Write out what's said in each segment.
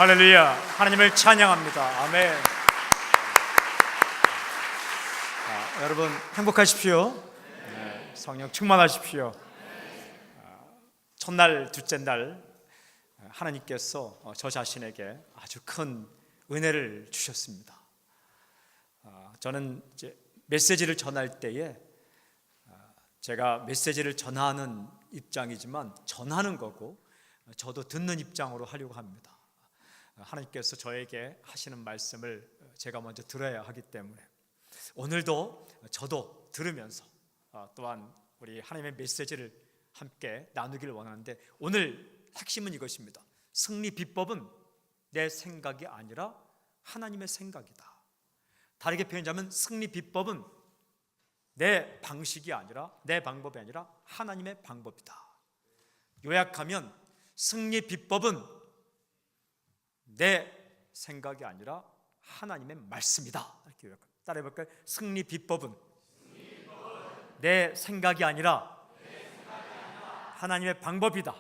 할렐루야. 하나님을 찬양합니다. 아멘. 여러분 행복하십시오. 성령 충만하십시오. 첫날 둘째 날 하나님께서 저 자신에게 아주 큰 은혜를 주셨습니다. 저는 이제 메시지를 전할 때에 제가 메시지를 전하는 입장이지만 전하는 거고 저도 듣는 입장으로 하려고 합니다. 하나님께서 저에게 하시는 말씀을 제가 먼저 들어야 하기 때문에 오늘도 저도 들으면서 또한 우리 하나님의 메시지를 함께 나누기를 원하는데, 오늘 핵심은 이것입니다. 승리 비법은 내 생각이 아니라 하나님의 생각이다. 다르게 표현하자면 승리 비법은 내 방식이 아니라, 내 방법이 아니라 하나님의 방법이다. 요약하면 승리 비법은 내 생각이 아니라 하나님의 말씀이다. 이렇게 요약합니다. 따라해볼까요? 승리 비법은 내 생각이 아니라 하나님의 방법이다.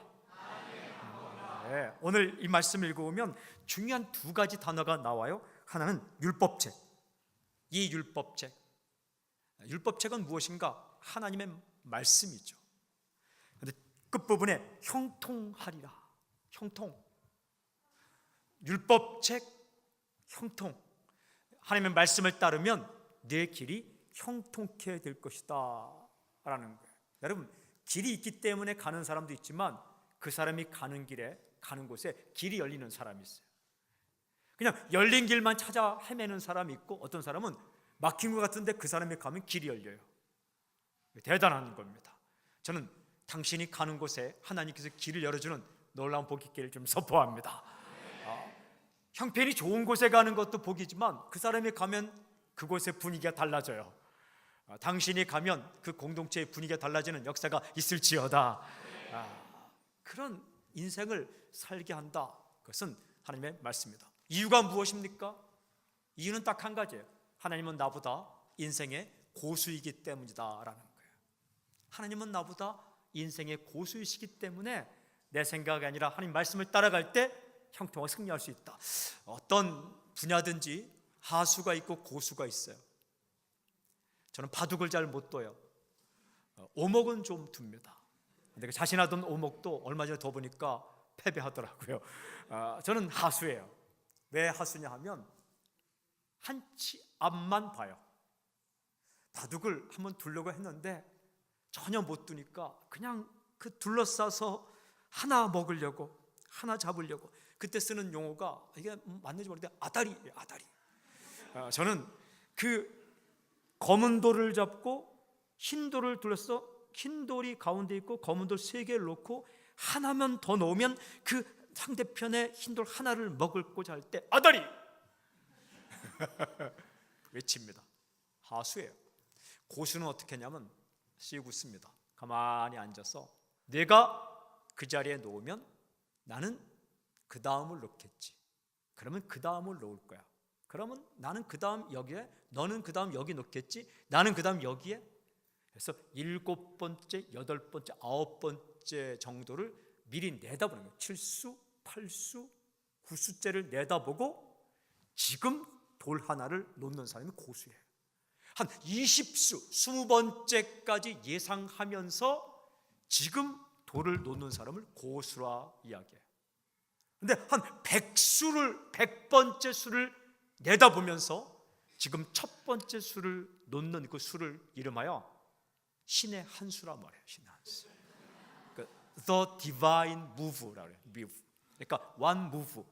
네, 오늘 이 말씀을 읽어보면 중요한 두 가지 단어가 나와요. 하나는 율법책. 이 율법책은 무엇인가? 하나님의 말씀이죠. 그런데 끝부분에 형통하리라. 형통. 율법책, 형통. 하나님의 말씀을 따르면 내 길이 형통케 될 것이다 라는 거예요. 여러분, 길이 있기 때문에 가는 사람도 있지만 그 사람이 가는 길에, 가는 곳에 길이 열리는 사람이 있어요. 그냥 열린 길만 찾아 헤매는 사람이 있고, 어떤 사람은 막힌 것 같은데 그 사람이 가면 길이 열려요. 대단한 겁니다. 저는 당신이 가는 곳에 하나님께서 길을 열어주는 놀라운 복이 있기를 좀 선포합니다. 형편이 좋은 곳에 가는 것도 복이지만 그 사람이 가면 그곳의 분위기가 달라져요. 당신이 가면 그 공동체의 분위기가 달라지는 역사가 있을지어다. 그런 인생을 살게 한다. 그것은 하나님의 말씀입니다. 이유가 무엇입니까? 이유는 딱 한 가지예요. 하나님은 나보다 인생의 고수이기 때문이다 라는 거예요. 하나님은 나보다 인생의 고수이시기 때문에 내 생각이 아니라 하나님 말씀을 따라갈 때 형통하게 승리할 수 있다. 어떤 분야든지 하수가 있고 고수가 있어요. 저는 바둑을 잘 못 둬요. 오목은 좀 둡니다. 근데 자신하던 오목도 얼마 전에 둬 보니까 패배하더라고요. 저는 하수예요. 왜 하수냐 하면 한 치 앞만 봐요. 바둑을 한번 두려고 했는데 전혀 못 두니까 그냥 그 둘러싸서 하나 먹으려고, 하나 잡으려고. 그때 쓰는 용어가, 이게 맞는지 모르겠는데 아다리예요. 아다리. 저는 그 검은 돌을 잡고 흰 돌을 둘러서 흰 돌이 가운데 있고 검은 돌 3개를 놓고 하나만 더 놓으면 그 상대편의 흰 돌 하나를 먹을고자 할 때 아다리 외칩니다. 하수예요. 고수는 어떻게 하냐면 씩 웃습니다. 가만히 앉아서 내가 그 자리에 놓으면 나는 그 다음을 놓겠지. 그러면 그 다음을 놓을 거야. 그러면 나는 그 다음 여기에, 너는 그 다음 여기 놓겠지. 나는 그 다음 여기에. 그래서 7번째, 8번째, 9번째 정도를 미리 내다보는 거예요. 7수, 8수, 9수째를 내다보고 지금 돌 하나를 놓는 사람이 고수예요. 한 20수, 20번째까지 예상하면서 지금 돌을 놓는 사람을 고수라 이야기해요. 근데 한 100수를, 100번째 수를 내다보면서 지금 첫 번째 수를 놓는 그 수를 이름하여 신의 한 수라 말해요. 신의 한 수. The divine move라고 해요. move. 그러니까 one move.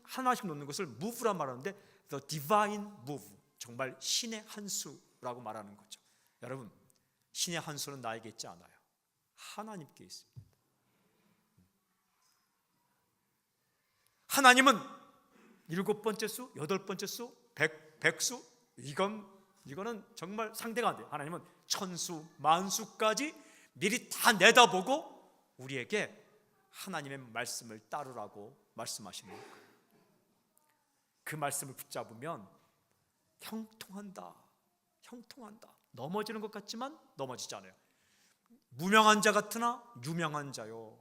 하나씩 놓는 것을 move라 말하는데 the divine move. 정말 신의 한 수라고 말하는 거죠. 여러분, 신의 한 수는 나에게 있지 않아요. 하나님께 있습니다. 하나님은 7번째 수, 8번째 수, 100수, 이거는 정말 상대가 안 돼요. 하나님은 천수, 만수까지 미리 다 내다보고 우리에게 하나님의 말씀을 따르라고 말씀하시는 거예요. 그 말씀을 붙잡으면 형통한다. 넘어지는 것 같지만 넘어지지 않아요. 무명한 자 같으나 유명한 자요.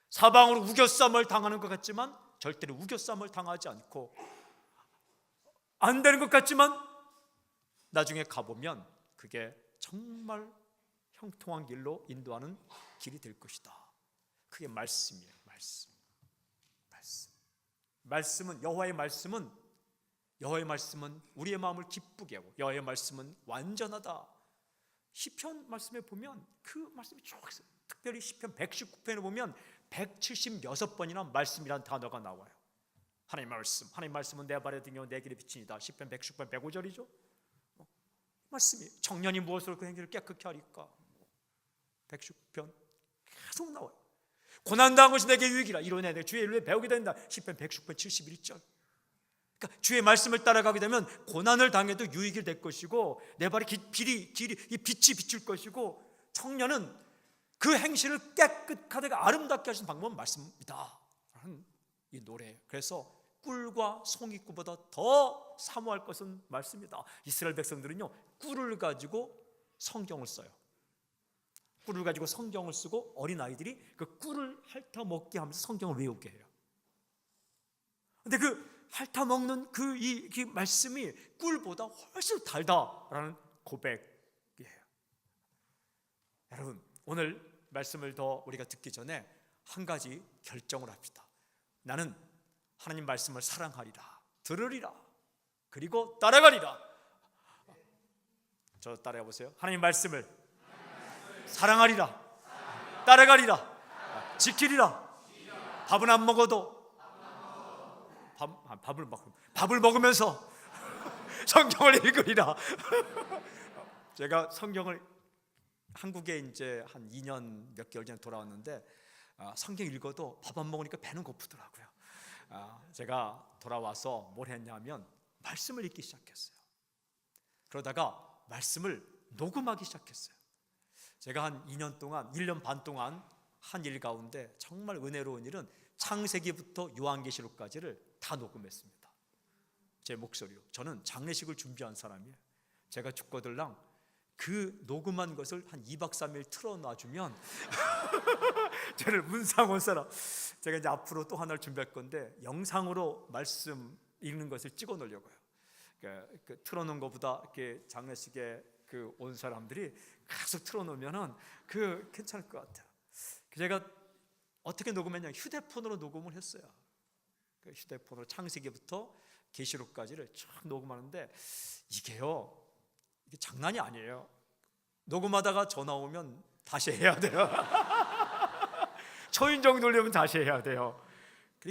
사방으로 우겨쌈을 당하는 것 같지만 절대로 우겨쌈을 당하지 않고 안 되는 것 같지만 나중에 가보면 그게 정말 형통한 길로 인도하는 길이 될 것이다. 그게 말씀이에요. 말씀은 여호와의 말씀은 우리의 마음을 기쁘게 하고 여호와의 말씀은 완전하다. 시편 말씀에 보면 그 말씀이 쭉 있어요. 특별히 시편 119편에 보면 176번이나 말씀이라는 단어가 나와요. 하나님 말씀은 내 발의 등이요 내 길의 빛이니이다. 시편 119편 105절이죠. 말씀이 청년이 무엇으로 그 행실을 깨끗게 하리까. 119편 계속 나와요. 고난당한 것이 내게 유익이라. 이로내 내 주의 일을 배우게 된다. 시편 119편 71절. 그러니까 주의 말씀을 따라가게 되면 고난을 당해도 유익이 될 것이고 내 발의 길이 이 빛이 비출 것이고 청년은 그 행실을 깨끗하게 아름답게 하시는 방법은 말씀이다 라는 이 노래. 그래서 꿀과 송이꿀보다 더 사모할 것은 말씀이다. 이스라엘 백성들은요 꿀을 가지고 성경을 써요. 꿀을 가지고 성경을 쓰고 어린아이들이 그 꿀을 핥아 먹게 하면서 성경을 외우게 해요. 근데 그 핥아 먹는 그 말씀이 꿀보다 훨씬 달다라는 고백이에요. 여러분, 오늘 말씀을 더 우리가 듣기 전에 한 가지 결정을 합시다. 나는 하나님 말씀을 사랑하리라, 들으리라, 그리고 따라가리라. 저 따라해 보세요. 하나님 말씀을 사랑하리라, 따라가리라, 지키리라. 밥은 안 먹어도 밥을 먹으면서 성경을 읽으리라. 제가 성경을 한국에 이제 한 2년 몇 개월 전에 돌아왔는데 성경 읽어도 밥 안 먹으니까 배는 고프더라고요. 제가 돌아와서 뭘 했냐면 말씀을 읽기 시작했어요. 그러다가 말씀을 녹음하기 시작했어요. 제가 한 2년 동안 1년 반 동안 한 일 가운데 정말 은혜로운 일은 창세기부터 요한계시록까지를 다 녹음했습니다. 제 목소리로. 저는 장례식을 준비한 사람이에요. 제가 죽거들랑 그 녹음한 것을 한 2박 3일 틀어놔주면 저를 문상원 사람. 제가 이제 앞으로 또 하나를 준비할 건데 영상으로 말씀 읽는 것을 찍어 놓으려고요. 그 틀어놓은 것보다 이렇게 장례식에 그 온 사람들이 계속 틀어놓으면은 그 괜찮을 것 같아요. 제가 어떻게 녹음했냐? 휴대폰으로 녹음을 했어요. 그 휴대폰으로 창세기부터 계시록까지를 쭉 녹음하는데 이게 장난이 아니에요. 녹음하다가 전화 오면 다시 해야 돼요. 초인종 돌리면 다시 해야 돼요.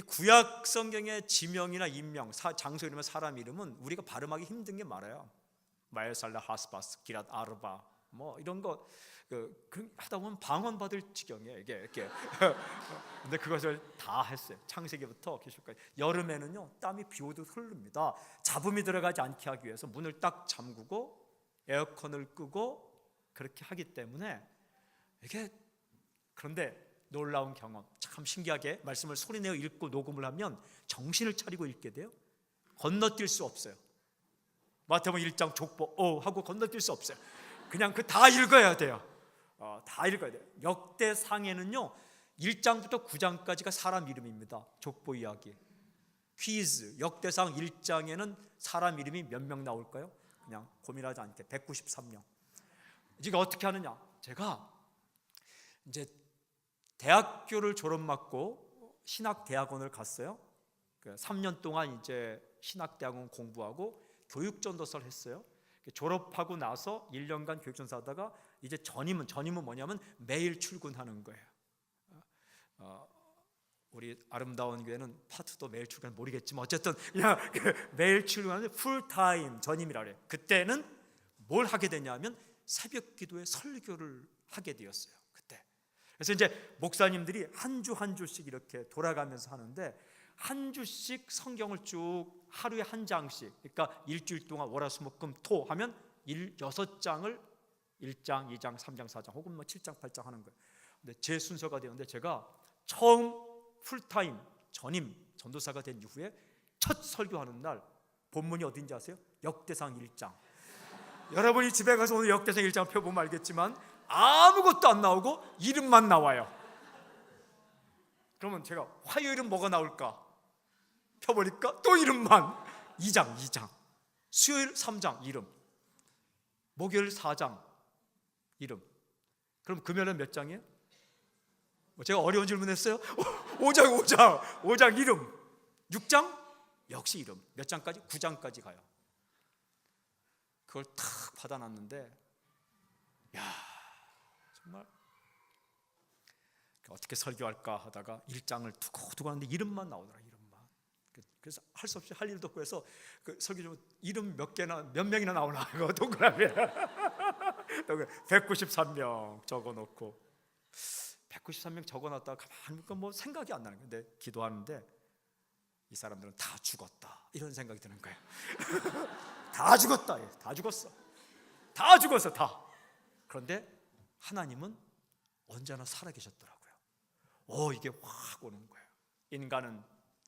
구약 성경의 지명이나 인명, 장소 이름이나 사람 이름은 우리가 발음하기 힘든 게 많아요. 마엘살라, 하스바스, 기랏 아르바 뭐 이런 거 하다 보면 방언받을 지경이에요. 이게 이렇게. 근데 그것을 다 했어요. 창세기부터 계시록까지. 여름에는요 땀이 비 오듯 흐릅니다. 잡음이 들어가지 않게 하기 위해서 문을 딱 잠그고 에어컨을 끄고 그렇게 하기 때문에 이게. 그런데 놀라운 경험, 참 신기하게 말씀을 소리내어 읽고 녹음을 하면 정신을 차리고 읽게 돼요. 건너뛸 수 없어요. 마태복음 1장 족보 하고 건너뛸 수 없어요. 그냥 다 읽어야 돼요. 다 읽어야 돼요. 역대상에는요 1장부터 9장까지가 사람 이름입니다. 족보 이야기. 퀴즈. 역대상 1장에는 사람 이름이 몇 명 나올까요? 그냥 고민하지 않게 193명. 이게 어떻게 하느냐? 제가 이제 대학교를 졸업받고 신학대학원을 갔어요. 3년 동안 이제 신학대학원 공부하고 교육전도사를 했어요. 졸업하고 나서 1년간 교육전도사 하다가 이제 전임은 뭐냐면 매일 출근하는 거예요. 우리 아름다운 교회는 파트도 매일 출근 모르겠지만 어쨌든 그냥 매일 출근하는 풀타임 전임이라 그래요. 그때는 뭘 하게 되냐면 새벽 기도에 설교를 하게 되었어요. 그때. 그래서 이제 목사님들이 한 주 한 주씩 이렇게 돌아가면서 하는데 한 주씩 성경을 쭉 하루에 한 장씩, 그러니까 일주일 동안 월화수목금토 하면 6장을 1장, 2장, 3장, 4장 혹은 7장, 8장 하는 거예요. 근데 제 순서가 되었는데 제가 처음 풀타임 전임 전도사가 된 이후에 첫 설교하는 날 본문이 어딘지 아세요? 역대상 1장. 여러분이 집에 가서 오늘 역대상 1장 펴보면 알겠지만 아무것도 안 나오고 이름만 나와요. 그러면 제가 화요일은 뭐가 나올까? 펴보니까 또 이름만 2장, 수요일 3장 이름, 목요일 4장 이름. 그럼 금요일은 몇 장이에요? 제가 어려운 질문했어요? 5장 이름. 6장 역시 이름. 몇 장까지? 9장까지 가요. 그걸 탁 받아놨는데, 야, 정말 어떻게 설교할까 하다가 1장을 두고 하는데 이름만 나오더라. 이름만. 그래서 할 수 없이 할 일도 없고 해서 그 설교 좀 이름 몇 명이나 나오나 이거 동그라미 193명 적어놓고 193명 적어놨다가 가만히 보니까 뭐 생각이 안 나는 거예요. 근데 기도하는데 이 사람들은 다 죽었다 이런 생각이 드는 거예요. 다 죽었다. 다 죽었어. 다. 그런데 하나님은 언제나 살아계셨더라고요. 이게 확 오는 거예요. 인간은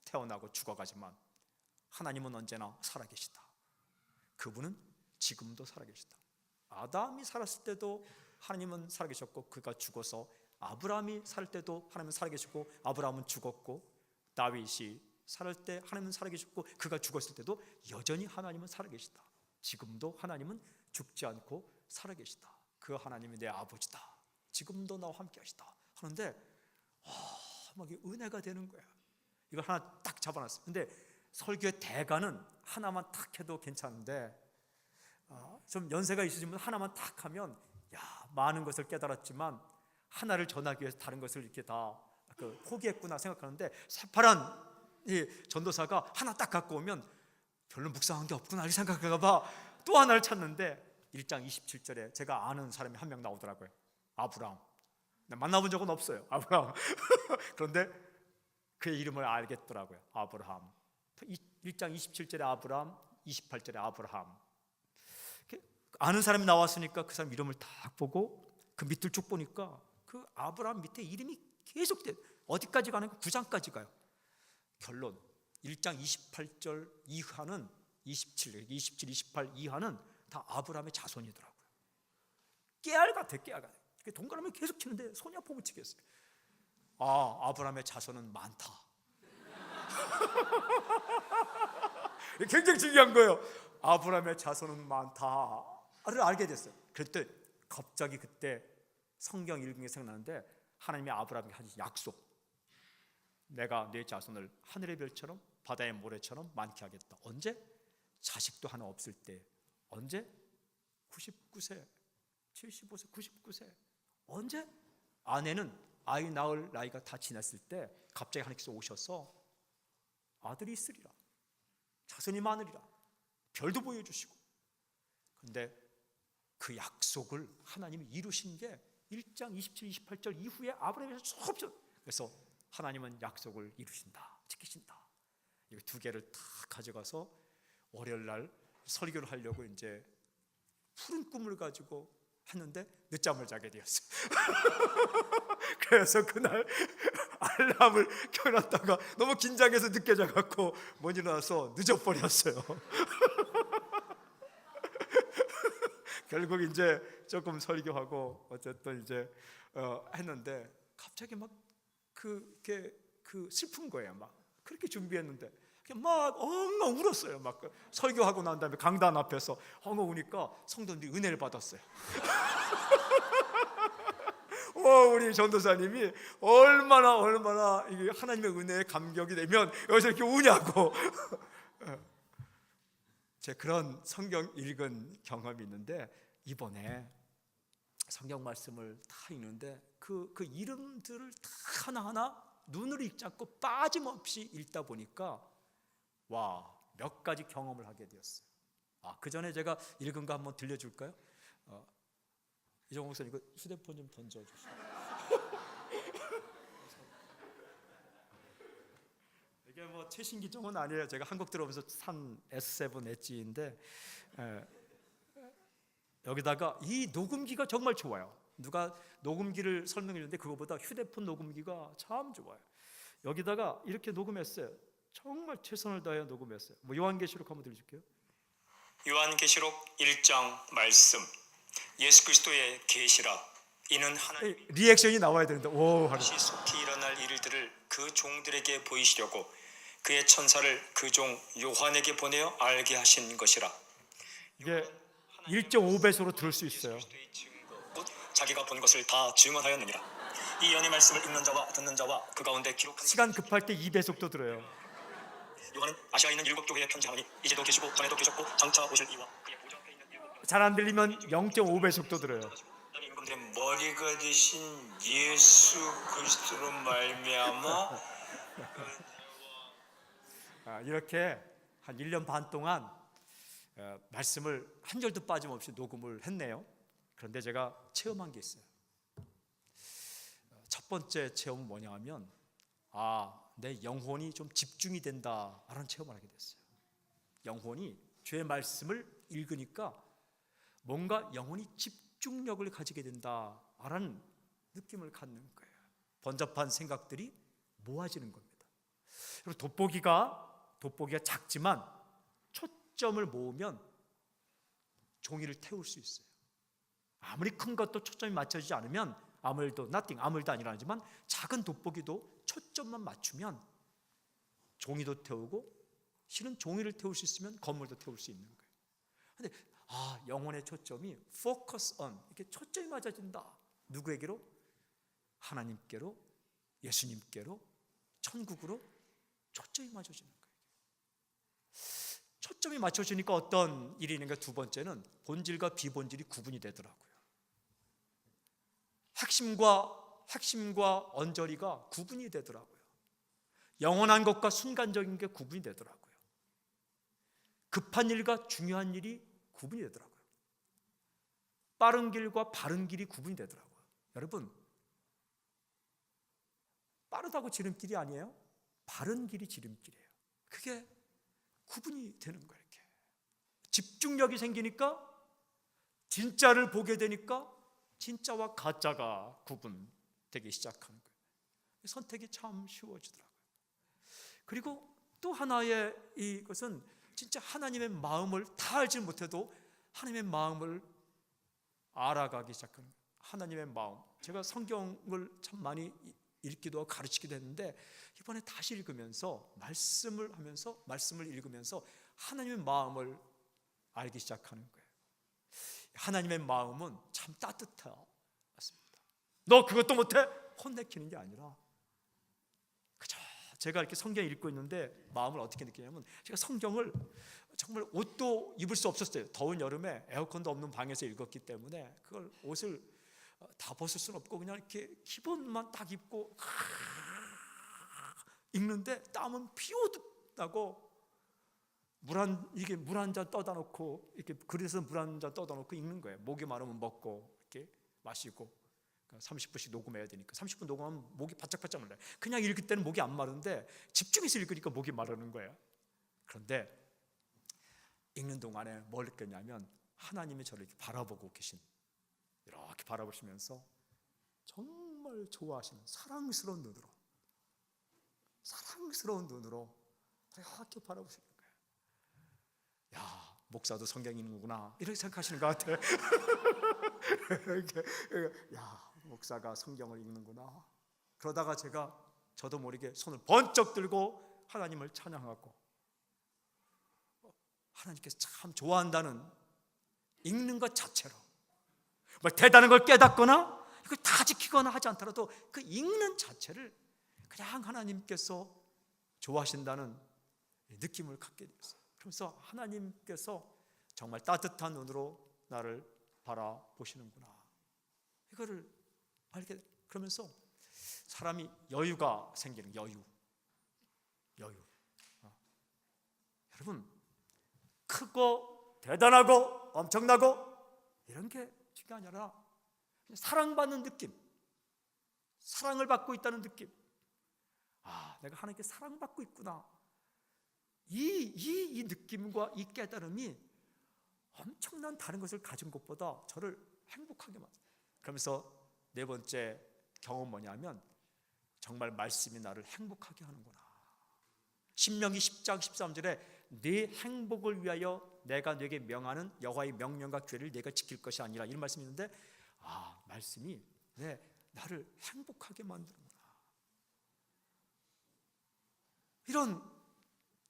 태어나고 죽어가지만 하나님은 언제나 살아계시다. 그분은 지금도 살아계시다. 아담이 살았을 때도 하나님은 살아계셨고 그가 죽어서, 아브라함이 살 때도 하나님은 살아계셨고 아브라함은 죽었고, 다윗이 살 때 하나님은 살아계셨고 그가 죽었을 때도 여전히 하나님은 살아계시다. 지금도 하나님은 죽지 않고 살아계시다. 그 하나님이 내 아버지다. 지금도 나와 함께 하시다 하는데 막 은혜가 되는 거야. 이걸 하나 딱 잡아놨어요. 근데 설교의 대가는 하나만 탁 해도 괜찮은데 좀 연세가 있으시면 하나만 탁 하면 많은 것을 깨달았지만 하나를 전하기 위해서 다른 것을 이렇게 다 포기했구나 생각하는데, 새파란 이 전도사가 하나 딱 갖고 오면 별로 묵상한 게 없구나 이렇게 생각할까 봐 또 하나를 찾는데 1장 27절에 제가 아는 사람이 한 명 나오더라고요. 아브라함. 만나본 적은 없어요. 아브라함. 그런데 그의 이름을 알겠더라고요. 아브라함. 1장 27절에 아브라함, 28절에 아브라함. 아는 사람이 나왔으니까 그 사람 이름을 딱 보고 그 밑을 쭉 보니까 그 아브라함 밑에 이름이 계속 돼. 어디까지 가는 거? 9장까지 가요. 결론 1장 28절 이하는 27, 28 이하는 다 아브라함의 자손이더라고요. 깨알 같아. 동그라미 계속 치는데 손이 아파 못 치겠어요. 아브라함의 자손은 많다. 굉장히 중요한 거예요. 아브라함의 자손은 많다를 알게 됐어요. 그때 갑자기 그때 성경 읽은 게 생각나는데, 하나님이 아브라함에게 하신 약속, 내가 네 자손을 하늘의 별처럼 바다의 모래처럼 많게 하겠다. 언제? 자식도 하나 없을 때. 언제? 99세, 75세, 99세. 언제? 아내는 아이 낳을 나이가 다 지났을 때 갑자기 하나님께서 오셔서 아들이 있으리라, 자손이 많으리라, 별도 보여주시고. 그런데 그 약속을 하나님이 이루신 게 1장 27, 28절 이후에 아브라함에서 수없이. 그래서 하나님은 약속을 이루신다, 지키신다. 이 두 개를 다 가져가서 월요일 날 설교를 하려고 이제 푸른 꿈을 가지고 했는데 늦잠을 자게 되었어요. 그래서 그날 알람을 켜놨다가 너무 긴장해서 늦게 자갖고 못 일어나서 늦어버렸어요. 결국 이제 조금 설교하고 어쨌든 이제 했는데 갑자기 막 그 슬픈 거예요. 막 그렇게 준비했는데 막 엉엉 울었어요. 막 설교하고 난 다음에 강단 앞에서 엉엉 우니까 성도들이 은혜를 받았어요. 우리 전도사님이 얼마나 이게 하나님의 은혜에 감격이 되면 여기서 이렇게 우냐고. 제 그런 성경 읽은 경험이 있는데, 이번에 성경 말씀을 다 읽는데 그 이름들을 다 하나하나 눈으로 읽지 않고 빠짐없이 읽다 보니까 몇 가지 경험을 하게 되었어요. 그 전에 제가 읽은 거 한번 들려줄까요? 이정호 목사님 이거 휴대폰 좀 던져주세요. 이게 뭐 최신 기종은 아니에요. 제가 한국 들어오면서 산 S7 엣지인데 여기다가 이 녹음기가 정말 좋아요. 누가 녹음기를 설명해 주는데 그거보다 휴대폰 녹음기가 참 좋아요. 여기다가 이렇게 녹음했어요. 정말 최선을 다해 녹음했어요. 요한계시록 한번 들려줄게요. 요한계시록 1장 말씀. 예수 그리스도의 계시라. 이는 하나님이 리액션이 나와야 되는데 속히 일어날 일들을 그 종들에게 보이시려고 그의 천사를 그 종 요한에게 보내어 알게 하신 것이라. 이게 1.5배속으로 들을 수 있어요. 곧 자기가 본 것을 다 증언하였느니라. 이 연의 말씀을 읽는 자와 듣는 자와 그 가운데 기록한 시간 급할 때 2배속도 들어요. 요한은 아시아에 있는 7교회에 편지하니 이제도 계시고 전에도 계셨고 장차 오실 이와 그의 보좌 앞에 있는 7교회 잘 안 들리면 0.5배속도 들어요. 임금들의 머리가 되신 예수 그리스도로 말미암아 이렇게 한 1년 반 동안 말씀을 한 절도 빠짐없이 녹음을 했네요. 그런데 제가 체험한 게 있어요. 첫 번째 체험은 뭐냐 하면 내 영혼이 좀 집중이 된다라는 체험을 하게 됐어요. 영혼이 주의 말씀을 읽으니까 뭔가 영혼이 집중력을 가지게 된다라는 느낌을 갖는 거예요. 번잡한 생각들이 모아지는 겁니다. 그리고 돋보기가 작지만 초점을 모으면 종이를 태울 수 있어요. 아무리 큰 것도 초점이 맞춰지지 않으면 아무 일도 안 일어나지만 작은 돋보기도 초점만 맞추면 종이도 태우고 실은 종이를 태울 수 있으면 건물도 태울 수 있는 거예요. 그런데 영혼의 초점이 focus on 이렇게 초점이 맞아진다. 누구에게로? 하나님께로, 예수님께로, 천국으로 초점이 맞춰지는 거예요. 초점이 맞춰지니까 어떤 일이 있는가? 두 번째는 본질과 비본질이 구분이 되더라고요. 핵심과 언저리가 구분이 되더라고요. 영원한 것과 순간적인 게 구분이 되더라고요. 급한 일과 중요한 일이 구분이 되더라고요. 빠른 길과 바른 길이 구분이 되더라고요. 여러분, 빠르다고 지름길이 아니에요. 바른 길이 지름길이에요. 그게 구분이 되는 거예요. 이렇게 집중력이 생기니까 진짜를 보게 되니까 진짜와 가짜가 구분되기 시작하는 거예요. 선택이 참 쉬워지더라고요. 그리고 또 하나의 이것은 진짜 하나님의 마음을 다 알지 못해도 하나님의 마음을 알아가기 시작하는 거예요. 하나님의 마음. 제가 성경을 참 많이 읽기도 하고 가르치기도 했는데 이번에 다시 읽으면서 말씀을 읽으면서 하나님의 마음을 알기 시작하는 거예요. 하나님의 마음은 참 따뜻해요. 맞습니다. 너 그것도 못해? 혼내키는 게 아니라 그저 제가 이렇게 성경 읽고 있는데 마음을 어떻게 느끼냐면 제가 성경을 정말 옷도 입을 수 없었어요. 더운 여름에 에어컨도 없는 방에서 읽었기 때문에 그걸 옷을 다 벗을 수는 없고 그냥 이렇게 기본만 딱 입고 읽는데 땀은 피오듯 나고 물 한 잔 떠다 놓고 이렇게 그래서 물 한 잔 떠다 놓고 읽는 거예요. 목이 마르면 먹고 이렇게 마시고 30분씩 녹음해야 되니까 30분 녹음하면 목이 바짝바짝 말라요. 그냥 읽을 때는 목이 안 마른데 집중해서 읽으니까 목이 마르는 거예요. 그런데 읽는 동안에 뭘 느꼈냐면 하나님이 저를 이렇게 바라보고 계신, 이렇게 바라보시면서 정말 좋아하시는 사랑스러운 눈으로 이렇게 바라보시는 거예요. 야, 목사도 성경 읽는구나 이렇게 생각하시는 것 같아요. 야, 목사가 성경을 읽는구나. 그러다가 저도 모르게 손을 번쩍 들고 하나님을 찬양하고, 하나님께서 참 좋아한다는 읽는 것 자체로 뭐 대단한 걸 깨닫거나 이걸 다 지키거나 하지 않더라도 그 읽는 자체를 그냥 하나님께서 좋아하신다는 느낌을 갖게 되었어요. 그래서 하나님께서 정말 따뜻한 눈으로 나를 바라보시는구나, 이거를 알게. 그러면서 사람이 여유가 생기는, 여유. 여러분, 크고 대단하고 엄청나고 이런 게 중요한 게 아니라 사랑받는 느낌, 사랑을 받고 있다는 느낌. 내가 하나님께 사랑받고 있구나. 이 느낌과 이 깨달음이 엄청난 다른 것을 가진 것보다 저를 행복하게 만들어요. 그러면서 네 번째 경험 뭐냐면 정말 말씀이 나를 행복하게 하는구나. 신명기 10장 13절에 네 행복을 위하여 내가 네게 명하는 여호와의 명령과 규례를 네가 지킬 것이 아니라, 이런 말씀이 있는데 말씀이 나를 행복하게 만드는구나. 이런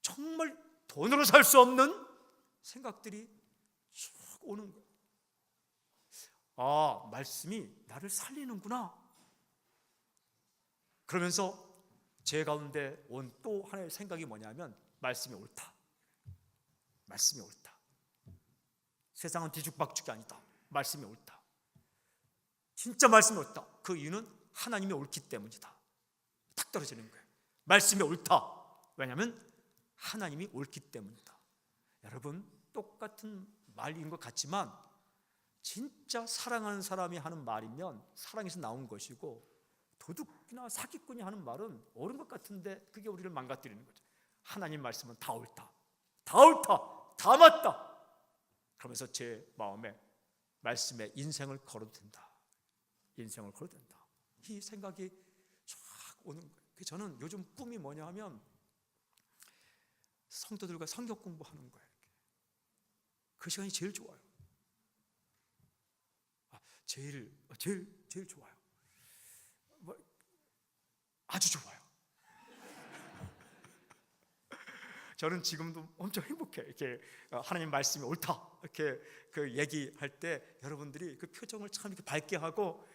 정말 돈으로 살 수 없는 생각들이 쭉 오는 거예요. 아, 말씀이 나를 살리는구나. 그러면서 제 가운데 온 또 하나의 생각이 뭐냐면 말씀이 옳다. 말씀이 옳다. 세상은 뒤죽박죽이 아니다. 말씀이 옳다. 진짜 말씀이 옳다. 그 이유는 하나님이 옳기 때문이다. 탁 떨어지는 거예요. 말씀이 옳다. 왜냐하면 하나님이 옳기 때문이다. 여러분, 똑같은 말인 것 같지만 진짜 사랑하는 사람이 하는 말이면 사랑에서 나온 것이고, 도둑이나 사기꾼이 하는 말은 옳은 것 같은데 그게 우리를 망가뜨리는 거죠. 하나님 말씀은 다 옳다. 다 옳다. 다 맞다. 그러면서 제 마음에 말씀에 인생을 걸어도 된다. 인생을 걸어도 된다. 이 생각이 쫙 오는 거예요. 저는 요즘 꿈이 뭐냐 하면 성도들과 성경 공부하는 거예요. 그 시간이 제일 좋아요. 제일 좋아요. 아주 좋아요. 저는 지금도 엄청 행복해. 이렇게 하나님 말씀이 옳다 이렇게 그 얘기할 때 여러분들이 그 표정을 참 이렇게 밝게 하고,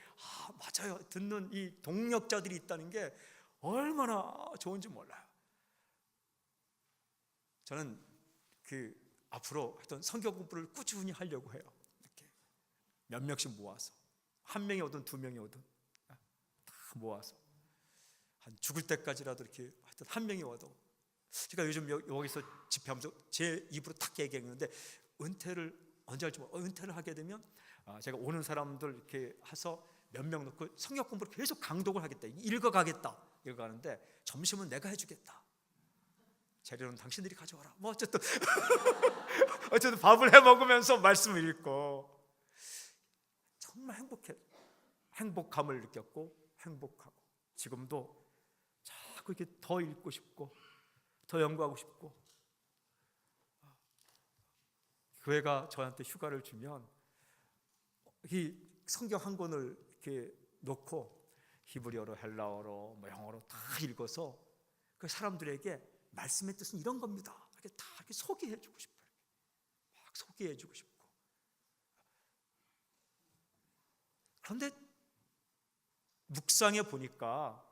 맞아요, 듣는 이 동력자들이 있다는 게 얼마나 좋은지 몰라요. 저는 그 앞으로 하여튼 성경 공부를 꾸준히 하려고 해요. 이렇게 몇 명씩 모아서, 한 명이 오든 두 명이 오든 다 모아서 한 죽을 때까지라도 이렇게 하여튼 한 명이 와도. 제가 요즘 여기서 집회하면서 제 입으로 딱 얘기했는데, 은퇴를 언제 할지 몰라요. 은퇴를 하게 되면 제가 오는 사람들 이렇게 해서 몇 명 놓고 성경 공부를 계속 강독을 하겠다. 읽어가겠다. 읽어가는데 점심은 내가 해주겠다. 재료는 당신들이 가져와라. 뭐 어쨌든 어쨌든 밥을 해 먹으면서 말씀을 읽고 정말 행복해. 행복함을 느꼈고 행복하고, 지금도 자꾸 이렇게 더 읽고 싶고 더 연구하고 싶고, 교회가 저한테 휴가를 주면 이 성경 한 권을 이렇게 놓고 히브리어로 헬라어로 뭐 영어로 다 읽어서 그 사람들에게 말씀의 뜻은 이런 겁니다. 이렇게 다 이렇게 소개해주고 싶어요. 막 소개해주고 싶고. 그런데 묵상해 보니까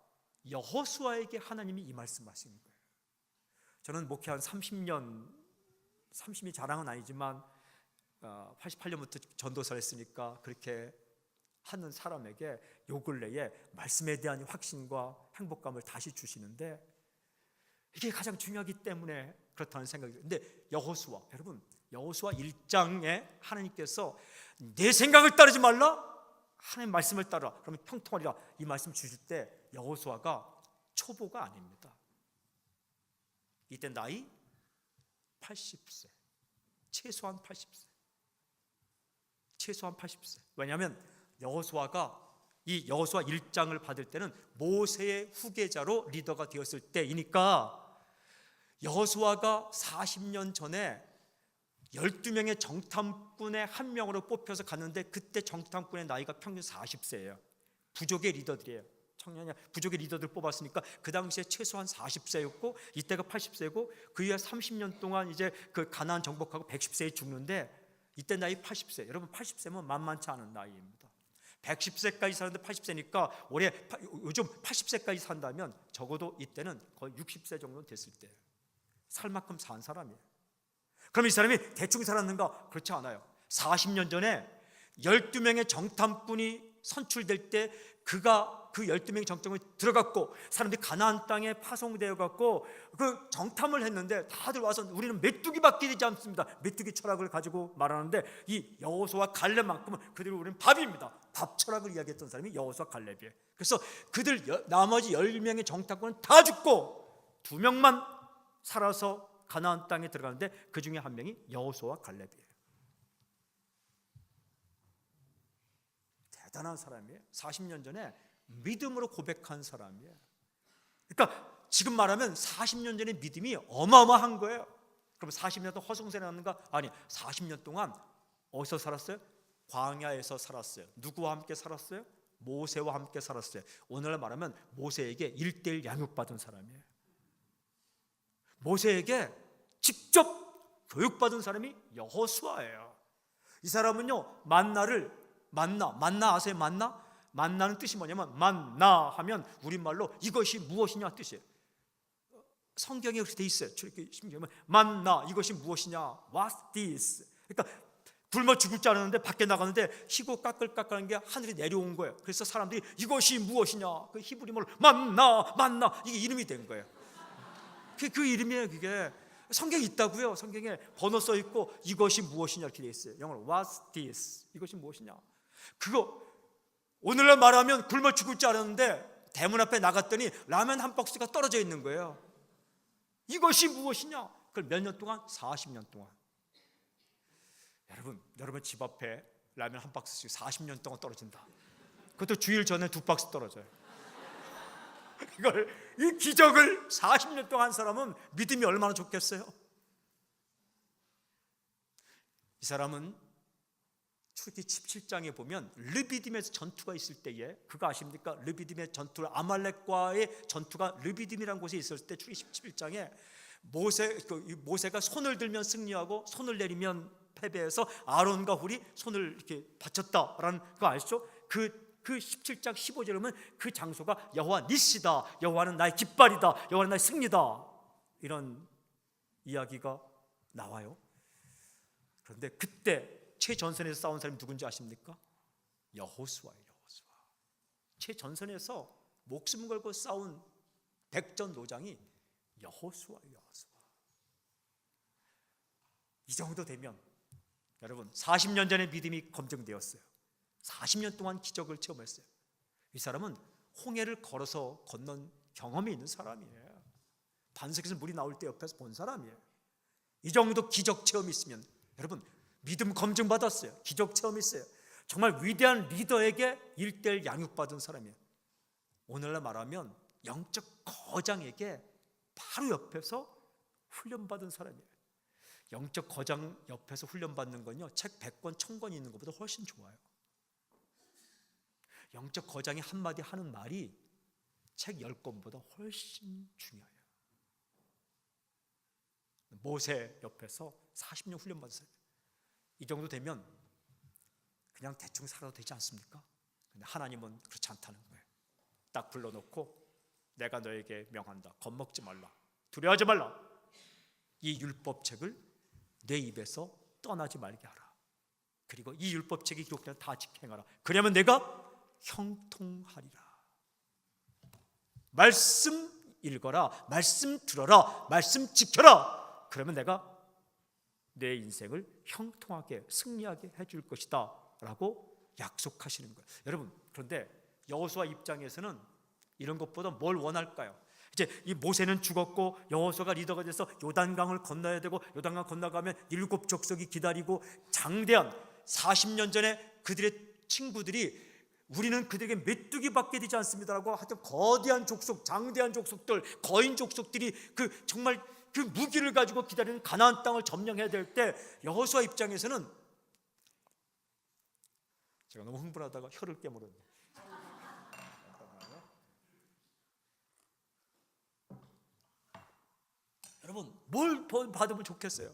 여호수아에게 하나님이 이 말씀하시는 거예요. 저는 목회한 30이 자랑은 아니지만 88년부터 전도사를 했으니까 그렇게 하는 사람에게 요 근래에 말씀에 대한 확신과 행복감을 다시 주시는데, 이게 가장 중요하기 때문에 그렇다는 생각이 들어요. 근데 여호수아, 여러분, 여호수아 1장에 하나님께서 내 생각을 따르지 말라, 하나님 말씀을 따르라, 그러면 평통하리라, 이 말씀 주실 때 여호수아가 초보가 아닙니다. 이때 나이 80세, 최소한 80세. 왜냐하면 여호수아가 이 여호수아 1장을 받을 때는 모세의 후계자로 리더가 되었을 때이니까, 여호수아가 40년 전에 12명의 정탐꾼의 한 명으로 뽑혀서 갔는데, 그때 정탐꾼의 나이가 평균 40세예요. 부족의 리더들이에요. 청년이 부족의 리더들 뽑았으니까 그 당시에 최소한 40세였고 이때가 80세고, 그 이후에 30년 동안 이제 그 가나안 정복하고 110세에 죽는데, 이때 나이 80세. 여러분, 80세면 만만치 않은 나이입니다. 110세까지 사는데 80세니까 올해 요즘 80세까지 산다면 적어도 이때는 거의 60세 정도 됐을 때 살 만큼 산 사람이에요. 그럼 이 사람이 대충 살았는가? 그렇지 않아요. 40년 전에 12명의 정탐꾼이 선출될 때 그가 그 12명의 정탐꾼이 들어갔고, 사람들이 가나안 땅에 파송되어 갖고 그 정탐을 했는데, 다들 와서 우리는 메뚜기밖에 되지 않습니다. 메뚜기 철학을 가지고 말하는데, 이 여호수아 갈렙만큼은 그들이 우리는 밥입니다. 밥 철학을 이야기했던 사람이 여호수아 갈렙이에요. 그래서 그들 나머지 10명의 정탐꾼은 다 죽고 2명만 살아서 가나안 땅에 들어가는데, 그 중에 한 명이 여호수아 갈렙이에요. 대단한 사람이에요. 40년 전에 믿음으로 고백한 사람이에요. 그러니까 지금 말하면 40년 전의 믿음이 어마어마한 거예요. 그럼 40년 동안 허송세례 하는가? 아니, 40년 동안 어디서 살았어요? 광야에서 살았어요. 누구와 함께 살았어요? 모세와 함께 살았어요. 오늘날 말하면 모세에게 1:1 양육받은 사람이에요. 모세에게 직접 교육받은 사람이 여호수아예요. 이 사람은요, 만나 아세요? 만나는 뜻이 뭐냐면, 만나 하면 우리말로 이것이 무엇이냐 뜻이에요. 성경에 그렇게 돼 있어요. 만나, 이것이 무엇이냐? What's this? 그러니까 굶어 죽을 줄 알았는데 밖에 나가는데 희고 까끌까끌한 게 하늘이 내려온 거예요. 그래서 사람들이 이것이 무엇이냐? 그 히브리어로 만나 이게 이름이 된 거예요. 그 이름이에요. 그게 성경에 있다고요. 성경에 번호 써 있고 이것이 무엇이냐 이렇게 돼 있어요. 영어로 What's this? 이것이 무엇이냐? 그거 오늘날 말하면 굶어 죽을 줄 알았는데 대문 앞에 나갔더니 라면 한 박스가 떨어져 있는 거예요. 이것이 무엇이냐? 그걸 몇 년 동안? 40년 동안. 여러분 집 앞에 라면 한 박스씩 40년 동안 떨어진다. 그것도 주일 전에 2박스 떨어져요. 이 기적을 40년 동안 한 사람은 믿음이 얼마나 좋겠어요? 이 사람은 출애굽기 17장에 보면 르비딤에서 전투가 있을 때에, 그거 아십니까? 르비딤의 전투, 아말렉과의 전투가 르비딤이라는 곳에 있을 때 출애굽기 17장에 모세가 손을 들면 승리하고 손을 내리면 패배해서 아론과 훌이 손을 이렇게 받쳤다라는 거 아시죠? 그 17장 15절에 보면 그 장소가 여호와 니시다, 여호와는 나의 깃발이다, 여호와는 나의 승리다, 이런 이야기가 나와요. 그런데 그때 최전선에서 싸운 사람이 누군지 아십니까? 여호수아예요. 여호수아. 최전선에서 목숨 걸고 싸운 백전노장이 여호수아예요. 여호수아. 이 정도 되면 여러분 40년 전에 믿음이 검증되었어요. 40년 동안 기적을 체험했어요. 이 사람은 홍해를 걸어서 건넌 경험이 있는 사람이에요. 반석에서 물이 나올 때 옆에서 본 사람이에요. 이 정도 기적 체험이 있으면 여러분 믿음 검증 받았어요. 기적 체험이 있어요. 정말 위대한 리더에게 1:1 양육받은 사람이에요. 오늘날 말하면 영적 거장에게 바로 옆에서 훈련받은 사람이에요. 영적 거장 옆에서 훈련받는 건요, 책 100권 1000권이 있는 것보다 훨씬 좋아요. 영적 거장이 한마디 하는 말이 책 10권보다 훨씬 중요해요. 모세 옆에서 40년 훈련받았어요. 이 정도 되면 그냥 대충 살아도 되지 않습니까? 근데 하나님은 그렇지 않다는 거예요. 딱 불러놓고 내가 너에게 명한다. 겁먹지 말라. 두려워하지 말라. 이 율법책을 내 입에서 떠나지 말게 하라. 그리고 이 율법책이 기록되어 다 직행하라. 그러면 내가 형통하리라. 말씀 읽어라. 말씀 들어라. 말씀 지켜라. 그러면 내가 내 인생을 형통하게 승리하게 해줄 것이다 라고 약속하시는 거예요. 여러분, 그런데 여호수아 입장에서는 이런 것보다 뭘 원할까요? 이제 이 모세는 죽었고 여호수아가 리더가 돼서 요단강을 건너야 되고, 요단강 건너가면 7 족속이 기다리고, 장대한 40년 전에 그들의 친구들이 우리는 그들에게 메뚜기밖에 되지 않습니다라고 하여튼 거대한 족속, 장대한 족속들, 거인 족속들이 정말 그 무기를 가지고 기다리는 가나안 땅을 점령해야 될 때, 여호수아 입장에서는, 제가 너무 흥분하다가 혀를 깨물었네. 여러분, 뭘 받으면 좋겠어요?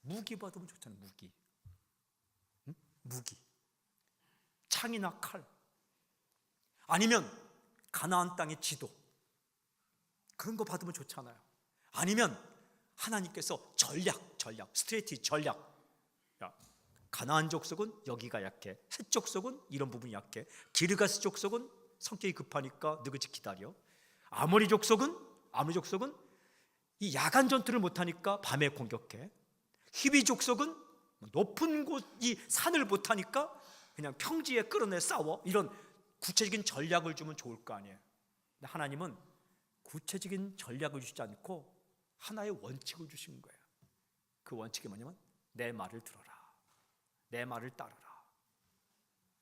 무기 받으면 좋잖아요. 무기. 응? 무기. 창이나 칼. 아니면 가나안 땅의 지도. 그런 거 받으면 좋잖아요. 아니면 하나님께서 전략, 스트레티지, 전략. 야, 가나안 족속은 여기가 약해. 헷 족속은 이런 부분이 약해. 기르가스 족속은 성격이 급하니까 느긋이 기다려. 아모리 족속은 이 야간 전투를 못하니까 밤에 공격해. 히비 족속은 높은 곳, 이 산을 못하니까 그냥 평지에 끌어내 싸워. 이런 구체적인 전략을 주면 좋을 거 아니에요. 근데 하나님은 구체적인 전략을 주지 않고 하나의 원칙을 주신 거예요. 그 원칙이 뭐냐면 내 말을 들어라. 내 말을 따르라.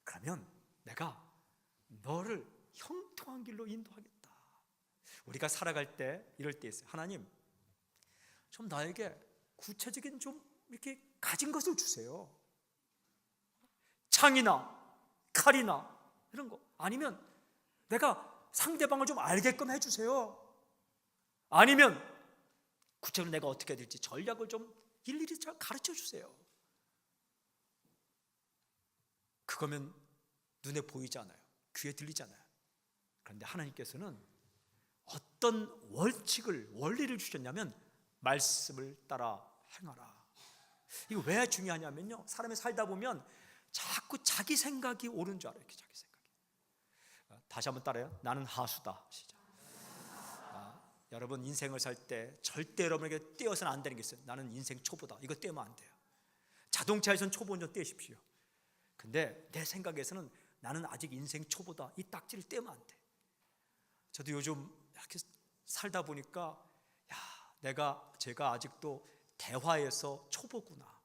그러면 내가 너를 형통한 길로 인도하겠다. 우리가 살아갈 때 이럴 때 있어요. 하나님, 좀 나에게 구체적인 좀 이렇게 가진 것을 주세요. 창이나 칼이나 이런 거. 아니면 내가 상대방을 좀 알게끔 해주세요. 아니면 구체적으로 내가 어떻게 해야 될지 전략을 좀 일일이 잘 가르쳐 주세요. 그거면 눈에 보이지 않아요. 귀에 들리지 않아요. 그런데 하나님께서는 어떤 원리를 주셨냐면 말씀을 따라 행하라. 이거 왜 중요하냐면요, 사람이 살다 보면 자꾸 자기 생각이 옳은 줄 알아요. 이렇게 자기 생각이. 다시 한번 따라요. 나는 하수다. 시작. 여러분 인생을 살 때 절대 여러분에게 떼어서는 안 되는 게 있어요. 나는 인생 초보다. 이거 떼면 안 돼요. 자동차에서는 초보 운전 떼십시오. 근데 내 생각에서는 나는 아직 인생 초보다. 이 딱지를 떼면 안 돼. 저도 요즘 이렇게 살다 보니까 제가 아직도 대화에서 초보구나.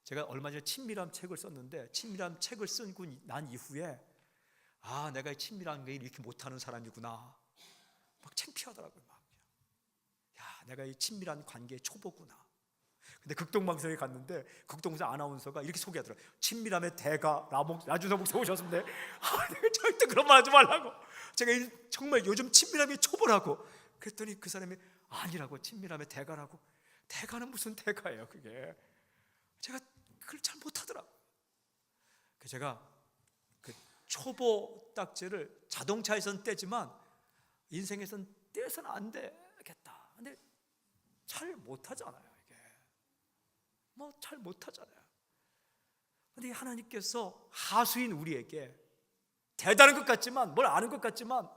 제가 얼마 전에 친밀함 책을 썼는데, 친밀함 책을 쓰고 난 이후에 내가 이 친밀한 게 이렇게 못하는 사람이구나. 막 창피하더라고요. 내가 이 친밀한 관계의 초보구나. 근데 극동방송에 갔는데 극동방송 아나운서가 이렇게 소개하더라고요. 친밀함의 대가 라준성 목사 오셨는데 내가 절대 그런 말 하지 말라고. 제가 정말 요즘 친밀함이 초보라고. 그랬더니 그 사람이 아니라고, 친밀함의 대가라고. 대가는 무슨 대가예요 그게. 제가 그걸 잘 못하더라고요. 제가 그 초보 딱지를 자동차에서는 떼지만 인생에서는 떼서는 안 되겠다. 근데 잘 못하잖아요. 잘 못하잖아요. 근데 하나님께서 하수인 우리에게, 대단한 것 같지만, 뭘 아는 것 같지만,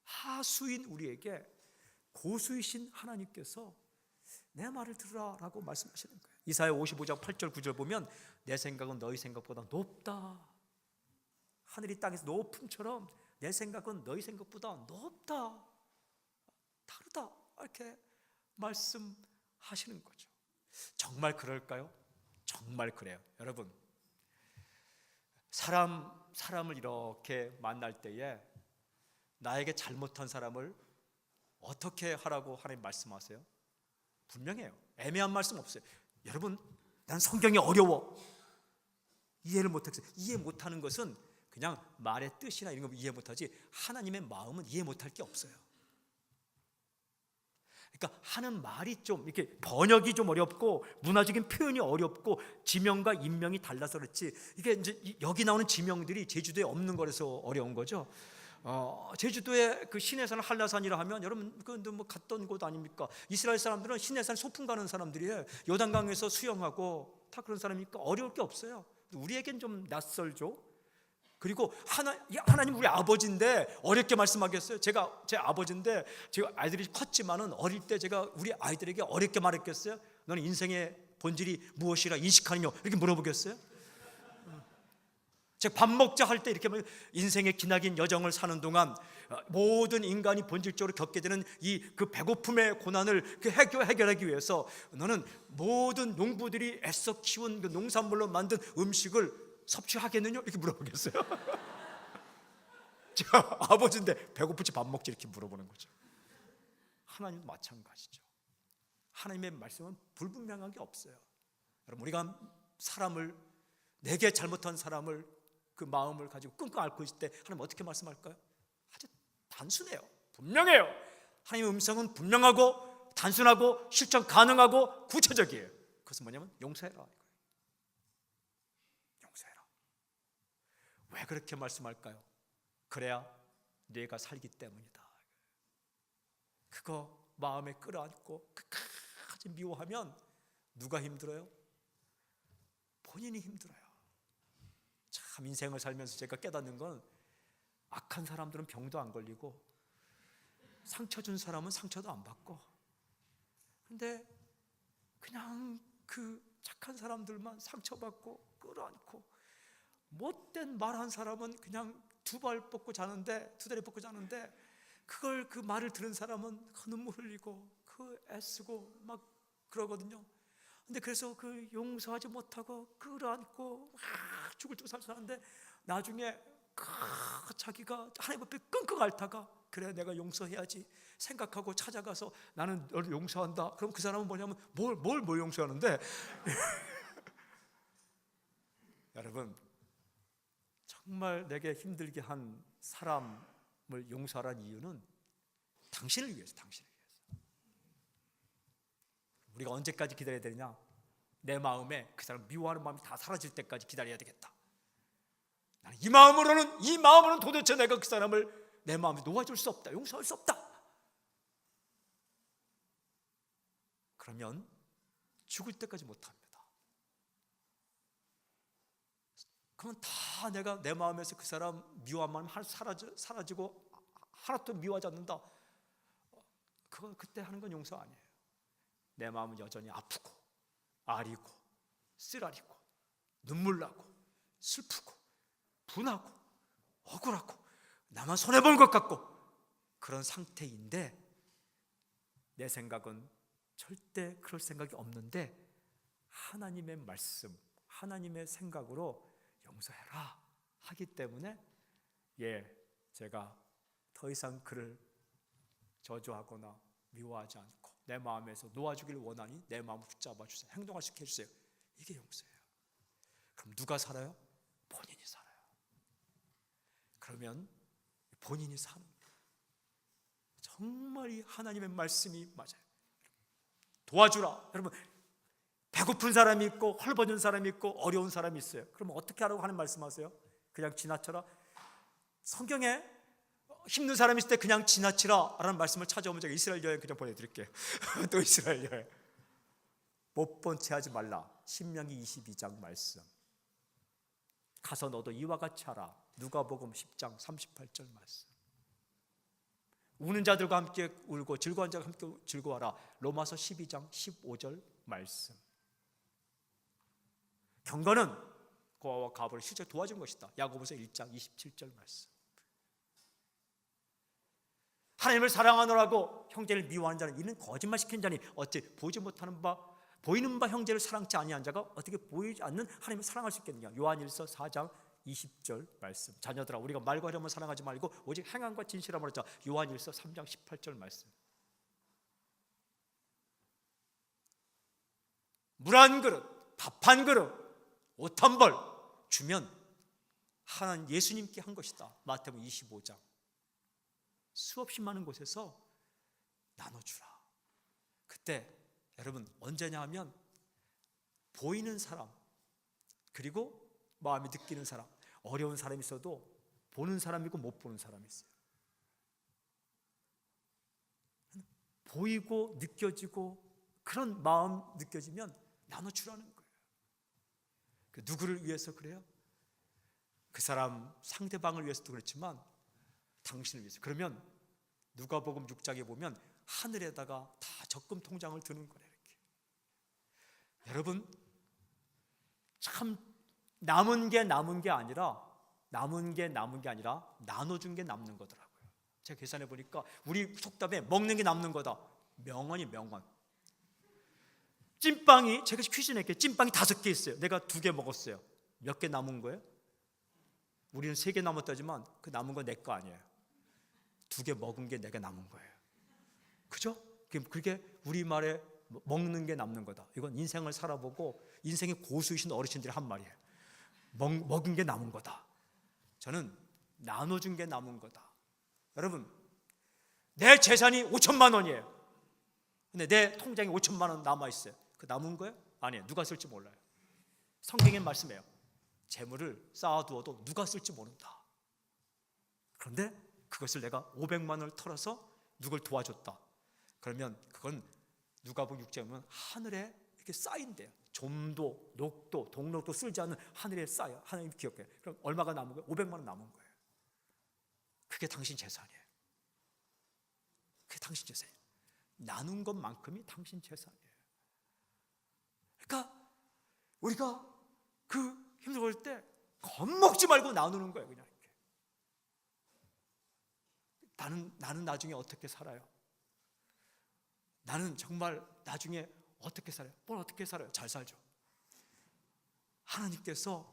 하수인 우리에게 고수이신 하나님께서 내 말을 들으라 라고 말씀하시는 거예요. 이사야 55장 8절 9절 보면 내 생각은 너희 생각보다 높다. 하늘이 땅에서 높음처럼 내 생각은 너희 생각보다 높다, 다르다, 이렇게 말씀하시는 거죠. 정말 그럴까요? 정말 그래요. 여러분, 사람을 이렇게 만날 때에 나에게 잘못한 사람을 어떻게 하라고 하나님 말씀하세요? 분명해요. 애매한 말씀 없어요. 여러분, 난 성경이 어려워, 이해를 못하겠어요. 이해 못하는 것은 그냥 말의 뜻이나 이런 거 이해 못하지, 하나님의 마음은 이해 못할 게 없어요. 그러니까 하는 말이 좀 이렇게 번역이 좀 어렵고 문화적인 표현이 어렵고 지명과 인명이 달라서 그렇지, 이게 이제 여기 나오는 지명들이 제주도에 없는 거라서 어려운 거죠. 제주도에 그 시내산 한라산이라 하면 여러분 그런데 뭐 갔던 곳 아닙니까? 이스라엘 사람들은 시내산 소풍 가는 사람들이에요. 요단강에서 수영하고 다 그런 사람이니까 어려울 게 없어요. 우리에겐 좀 낯설죠. 그리고 하나님 우리 아버지인데 어렵게 말씀하겠어요? 제가 제 아버지인데 제가 아이들이 컸지만은 어릴 때 제가 우리 아이들에게 어렵게 말했겠어요? 너는 인생의 본질이 무엇이라 인식하느냐 이렇게 물어보겠어요? 제가 밥 먹자 할 때 이렇게 인생의 기나긴 여정을 사는 동안 모든 인간이 본질적으로 겪게 되는 그 배고픔의 고난을 해결하기 위해서 너는 모든 농부들이 애써 키운 그 농산물로 만든 음식을 섭취하겠느냐 이렇게 물어보겠어요? 제가 아버지인데 배고프지 밥 먹지 이렇게 물어보는 거죠. 하나님도 마찬가지죠. 하나님의 말씀은 불분명한 게 없어요. 여러분, 우리가 사람을, 내게 잘못한 사람을 그 마음을 가지고 끙끙 앓고 있을 때 하나님 어떻게 말씀할까요? 아주 단순해요. 분명해요. 하나님의 음성은 분명하고 단순하고 실천 가능하고 구체적이에요. 그것은 뭐냐면 용서해라. 용서해라. 왜 그렇게 말씀할까요? 그래야 네가 살기 때문이다. 그거 마음에 끌어안고 끝까지 미워하면 누가 힘들어요? 본인이 힘들어요. 참, 인생을 살면서 제가 깨닫는 건 악한 사람들은 병도 안 걸리고 상처 준 사람은 상처도 안 받고, 근데 그냥 그 착한 사람들만 상처받고 끌어안고, 못된 말한 사람은 그냥 두 다리 뻗고 자는데 그걸 그 말을 들은 사람은 눈물 흘리고 애쓰고 막 그러거든요. 근데 그래서 그 용서하지 못하고 끌어안고 막 죽을 줄 사는데 나중에 자기가 하나님 앞에 끙끙 앓다가 그래 내가 용서해야지 생각하고 찾아가서 나는 너를 용서한다. 그럼 그 사람은 뭐냐면 뭘 용서하는데 여러분, 정말 내게 힘들게 한 사람 용서하라는 이유는 당신을 위해서, 당신을 위해서. 우리가 언제까지 기다려야 되느냐? 내 마음에 그 사람 미워하는 마음이 다 사라질 때까지 기다려야 되겠다. 나는 이 마음으로는 도대체 내가 그 사람을 내 마음에 놓아줄 수 없다, 용서할 수 없다. 그러면 죽을 때까지 못합니다. 그러면 다 내가 내 마음에서 그 사람 미워한 마음이 사라지고 하나도 미워하지 않는다. 그때 하는 건 용서 아니에요. 내 마음은 여전히 아프고 아리고 쓰라리고 눈물 나고 슬프고 분하고 억울하고 나만 손해본 것 같고 그런 상태인데, 내 생각은 절대 그럴 생각이 없는데 하나님의 말씀, 하나님의 생각으로 용서해라 하기 때문에 제가 더 이상 그를 저주하거나 미워하지 않고 내 마음에서 놓아주길 원하니 내 마음을 붙잡아 주세요, 행동할 수 있게 해주세요. 이게 용서예요. 그럼 누가 살아요? 본인이 살아요. 그러면 본인이 사는 거예요. 정말 이 하나님의 말씀이 맞아요. 도와주라. 여러분, 배고픈 사람이 있고 헐벗은 사람이 있고 어려운 사람이 있어요. 그러면 어떻게 하라고 하는 말씀하세요? 그냥 지나쳐라? 성경에 힘든 사람이 있을 때 그냥 지나치라 라는 말씀을 찾아오면 제가 이스라엘 여행 그냥 보내드릴게요. 또 이스라엘 여행. 못 본 채 하지 말라. 신명기 22장 말씀. 가서 너도 이와 같이 하라. 누가복음 10장 38절 말씀. 우는 자들과 함께 울고 즐거운 자와 함께 즐거워하라. 로마서 12장 15절 말씀. 경건은 고아와 가부를 실제 도와준 것이다. 야고보서 1장 27절 말씀. 하나님을 사랑하느라고 형제를 미워하는 자는 이는 거짓말 시키는 자니 어찌 보이는 바 형제를 사랑치 아니한 자가 어떻게 보이지 않는 하나님을 사랑할 수 있겠느냐. 요한일서 4장 20절 말씀. 자녀들아, 우리가 말과 혀만 사랑하지 말고 오직 행함과 진실함으로 하자. 요한일서 3장 18절 말씀. 물 한 그릇, 밥 한 그릇, 옷 한 벌 주면 하나님 예수님께 한 것이다. 마태복음 25장. 수없이 많은 곳에서 나눠주라. 그때 여러분 언제냐 하면 보이는 사람 그리고 마음이 느끼는 사람, 어려운 사람이 있어도 보는 사람이 있고 못 보는 사람이 있어요. 보이고 느껴지고 그런 마음 느껴지면 나눠주라는 거예요. 누구를 위해서 그래요? 그 사람 상대방을 위해서도 그렇지만 당신을 위해서. 그러면 누가복음 6장에 보면 하늘에다가 다 적금 통장을 드는 거래요. 이렇게. 여러분, 참 남은 게 아니라 나눠준 게 남는 거더라고요. 제가 계산해 보니까 우리 속담에 먹는 게 남는 거다. 명언이 명언. 찐빵이, 제가 퀴즈 낼게요. 찐빵이 5개 있어요. 내가 2개 먹었어요. 몇 개 남은 거예요? 우리는 3개 남았다지만 그 남은 건 내 거 아니에요. 2개 먹은 게 내가 남은 거예요. 그죠? 그게 우리말에 먹는 게 남는 거다. 이건 인생을 살아보고 인생의 고수이신 어르신들이 한 말이에요. 먹은 게 남은 거다. 저는 나눠준 게 남은 거다. 여러분, 내 재산이 5천만 원이에요. 근데 내 통장에 5천만 원 남아있어요. 그 남은 거예요? 아니에요. 누가 쓸지 몰라요. 성경에 말씀해요. 재물을 쌓아두어도 누가 쓸지 모른다. 그런데 그것을 내가 500만 원을 털어서 누굴 도와줬다. 그러면 그건 누가복음 6장에 보면 하늘에 이렇게 쌓인대요. 좀도 녹도 동록도 쓸지 않는 하늘에 쌓여. 하나님 기억해요. 그럼 얼마가 남은 거예요? 500만 원 남은 거예요. 그게 당신 재산이에요. 그게 당신 재산이에요. 나눈 것만큼이 당신 재산이에요. 그러니까 우리가 그 힘들어할 때 겁먹지 말고 나누는 거예요. 그냥 이렇게. 나는 나중에 어떻게 살아요? 나는 정말 나중에 어떻게 살아요? 뭘 어떻게 살아요? 잘 살죠. 하나님께서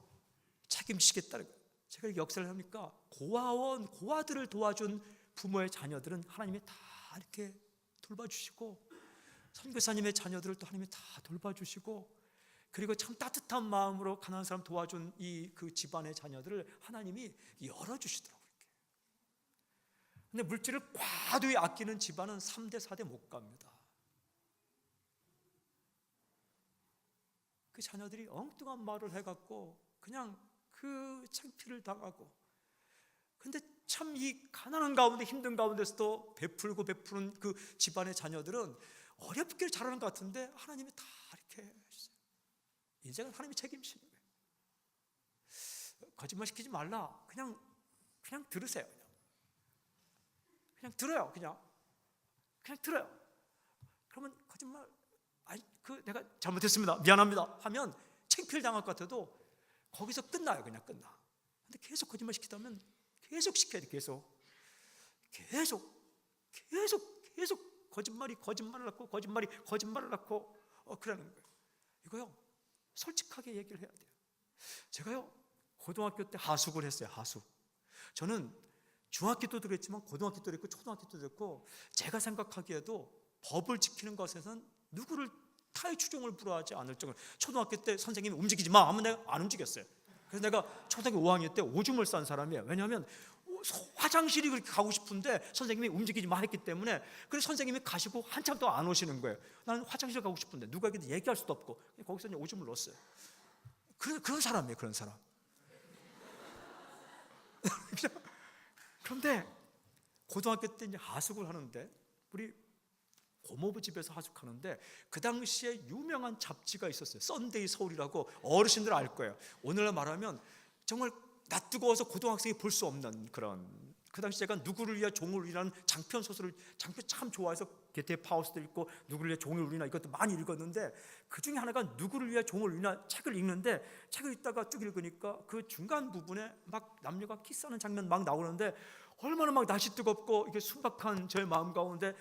책임지시겠다는 거예요. 제가 이렇게 역사를 하니까 고아들을 도와준 부모의 자녀들은 하나님이 다 이렇게 돌봐주시고, 선교사님의 자녀들을 또 하나님이 다 돌봐주시고, 그리고 참 따뜻한 마음으로 가난한 사람 도와준 그 집안의 자녀들을 하나님이 열어주시더라고요. 근데 물질을 과도히 아끼는 집안은 3대 4대 못 갑니다. 그 자녀들이 엉뚱한 말을 해갖고 그냥 그 창피를 당하고, 근데 참 이 가난한 가운데 힘든 가운데서도 베풀고 베푸는 그 집안의 자녀들은 어렵게 자라는 것 같은데 하나님이 다 이렇게 해주세요. 인생은 하나님이 책임지는 거예요. 거짓말 시키지 말라. 그냥 들으세요. 그냥 들어요. 그냥 들어요. 그러면 거짓말, 아니 내가 잘못했습니다, 미안합니다 하면 창피를 당할 것 같아도 거기서 끝나요. 그냥 끝나. 근데 계속 거짓말 시키다면 계속 시켜야 돼. 계속 거짓말을 낳고 거짓말을 낳고 그러는 거예요. 이거요 솔직하게 얘기를 해야 돼요. 제가요 고등학교 때 하숙을 했어요. 하숙. 저는 중학교 때도 그랬지만 고등학교 때도 그랬고 초등학교 때도 그랬고, 제가 생각하기에도 법을 지키는 것에선 누구를 타의 추종을 불허하지 않을 정도로, 초등학교 때 선생님이 움직이지 마 하면 내가 안 움직였어요. 그래서 내가 초등학교 5학년 때 오줌을 싼 사람이에요. 왜냐하면 화장실이 그렇게 가고 싶은데 선생님이 움직이지 마 했기 때문에. 그래서 선생님이 가시고 한참 더 안 오시는 거예요. 나는 화장실 가고 싶은데 누구에게도 얘기할 수도 없고 거기서 그냥 오줌을 넣었어요. 그런 사람이에요. 그런 사람. 그런데 고등학교 때 이제 하숙을 하는데, 우리 고모부 집에서 하숙하는데 그 당시에 유명한 잡지가 있었어요. 썬데이 서울이라고. 어르신들 알 거예요. 오늘날 말하면 정말 낯뜨거워서 고등학생이 볼 수 없는 그런, 그 당시 제가 누구를 위해 종을 울리라는 장편 소설을 참 좋아해서 게테 파우스도 읽고 누구를 위해 종을 울리나 이것도 많이 읽었는데, 그 중에 하나가 누구를 위해 종을 울리나 책을 읽는데, 책을 읽다가 쭉 읽으니까 그 중간 부분에 막 남녀가 키스하는 장면 막 나오는데 얼마나 막 날씨 뜨겁고 이게 순박한 저의 마음 가운데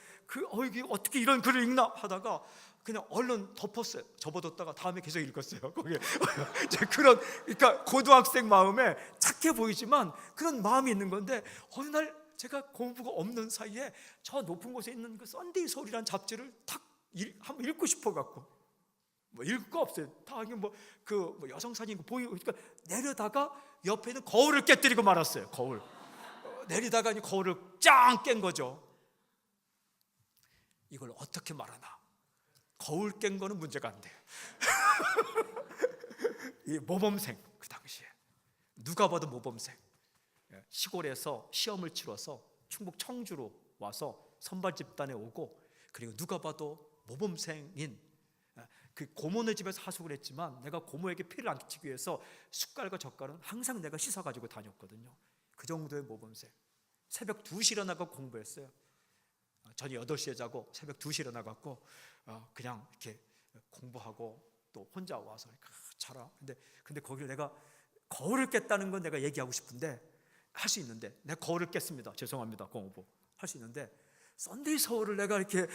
이게 어떻게 이런 글을 읽나 하다가 그냥 얼른 덮었어요. 접어뒀다가 다음에 계속 읽었어요. 거기에 그런, 그러니까 고등학생 마음에 착해 보이지만 그런 마음이 있는 건데, 어느 날 제가 공부가 없는 사이에 저 높은 곳에 있는 그 썬데이 서울이라는 잡지를 탁 한번 읽고 싶어 갖고, 뭐 읽을 거 없어요. 다 뭐 여성 사진 보이고, 그러니까 내려다가 옆에 있는 거울을 깨뜨리고 말았어요. 거울. 내리다가 거울을 짱 깬 거죠. 이걸 어떻게 말하나? 거울 깬 거는 문제가 안 돼요. 이 모범생, 그 당시에 누가 봐도 모범생, 시골에서 시험을 치러서 충북 청주로 와서 선발 집단에 오고, 그리고 누가 봐도 모범생인 그 고모네 집에서 하숙을 했지만 내가 고모에게 피를 안 끼치기 위해서 숟갈과 젓갈은 항상 내가 씻어가지고 다녔거든요. 그 정도의 모범생. 새벽 2시에 일어나고 공부했어요. 저녁 8시에 자고 새벽 2시에 일어나갖고 그냥 이렇게 공부하고 또 혼자 와서 자라. 근데 거기를 내가 거울을 깼다는 건 내가 얘기하고 싶은데 할 수 있는데, 내가 거울을 깼습니다. 죄송합니다. 공부 할 수 있는데 썬데이 서울을 내가 이렇게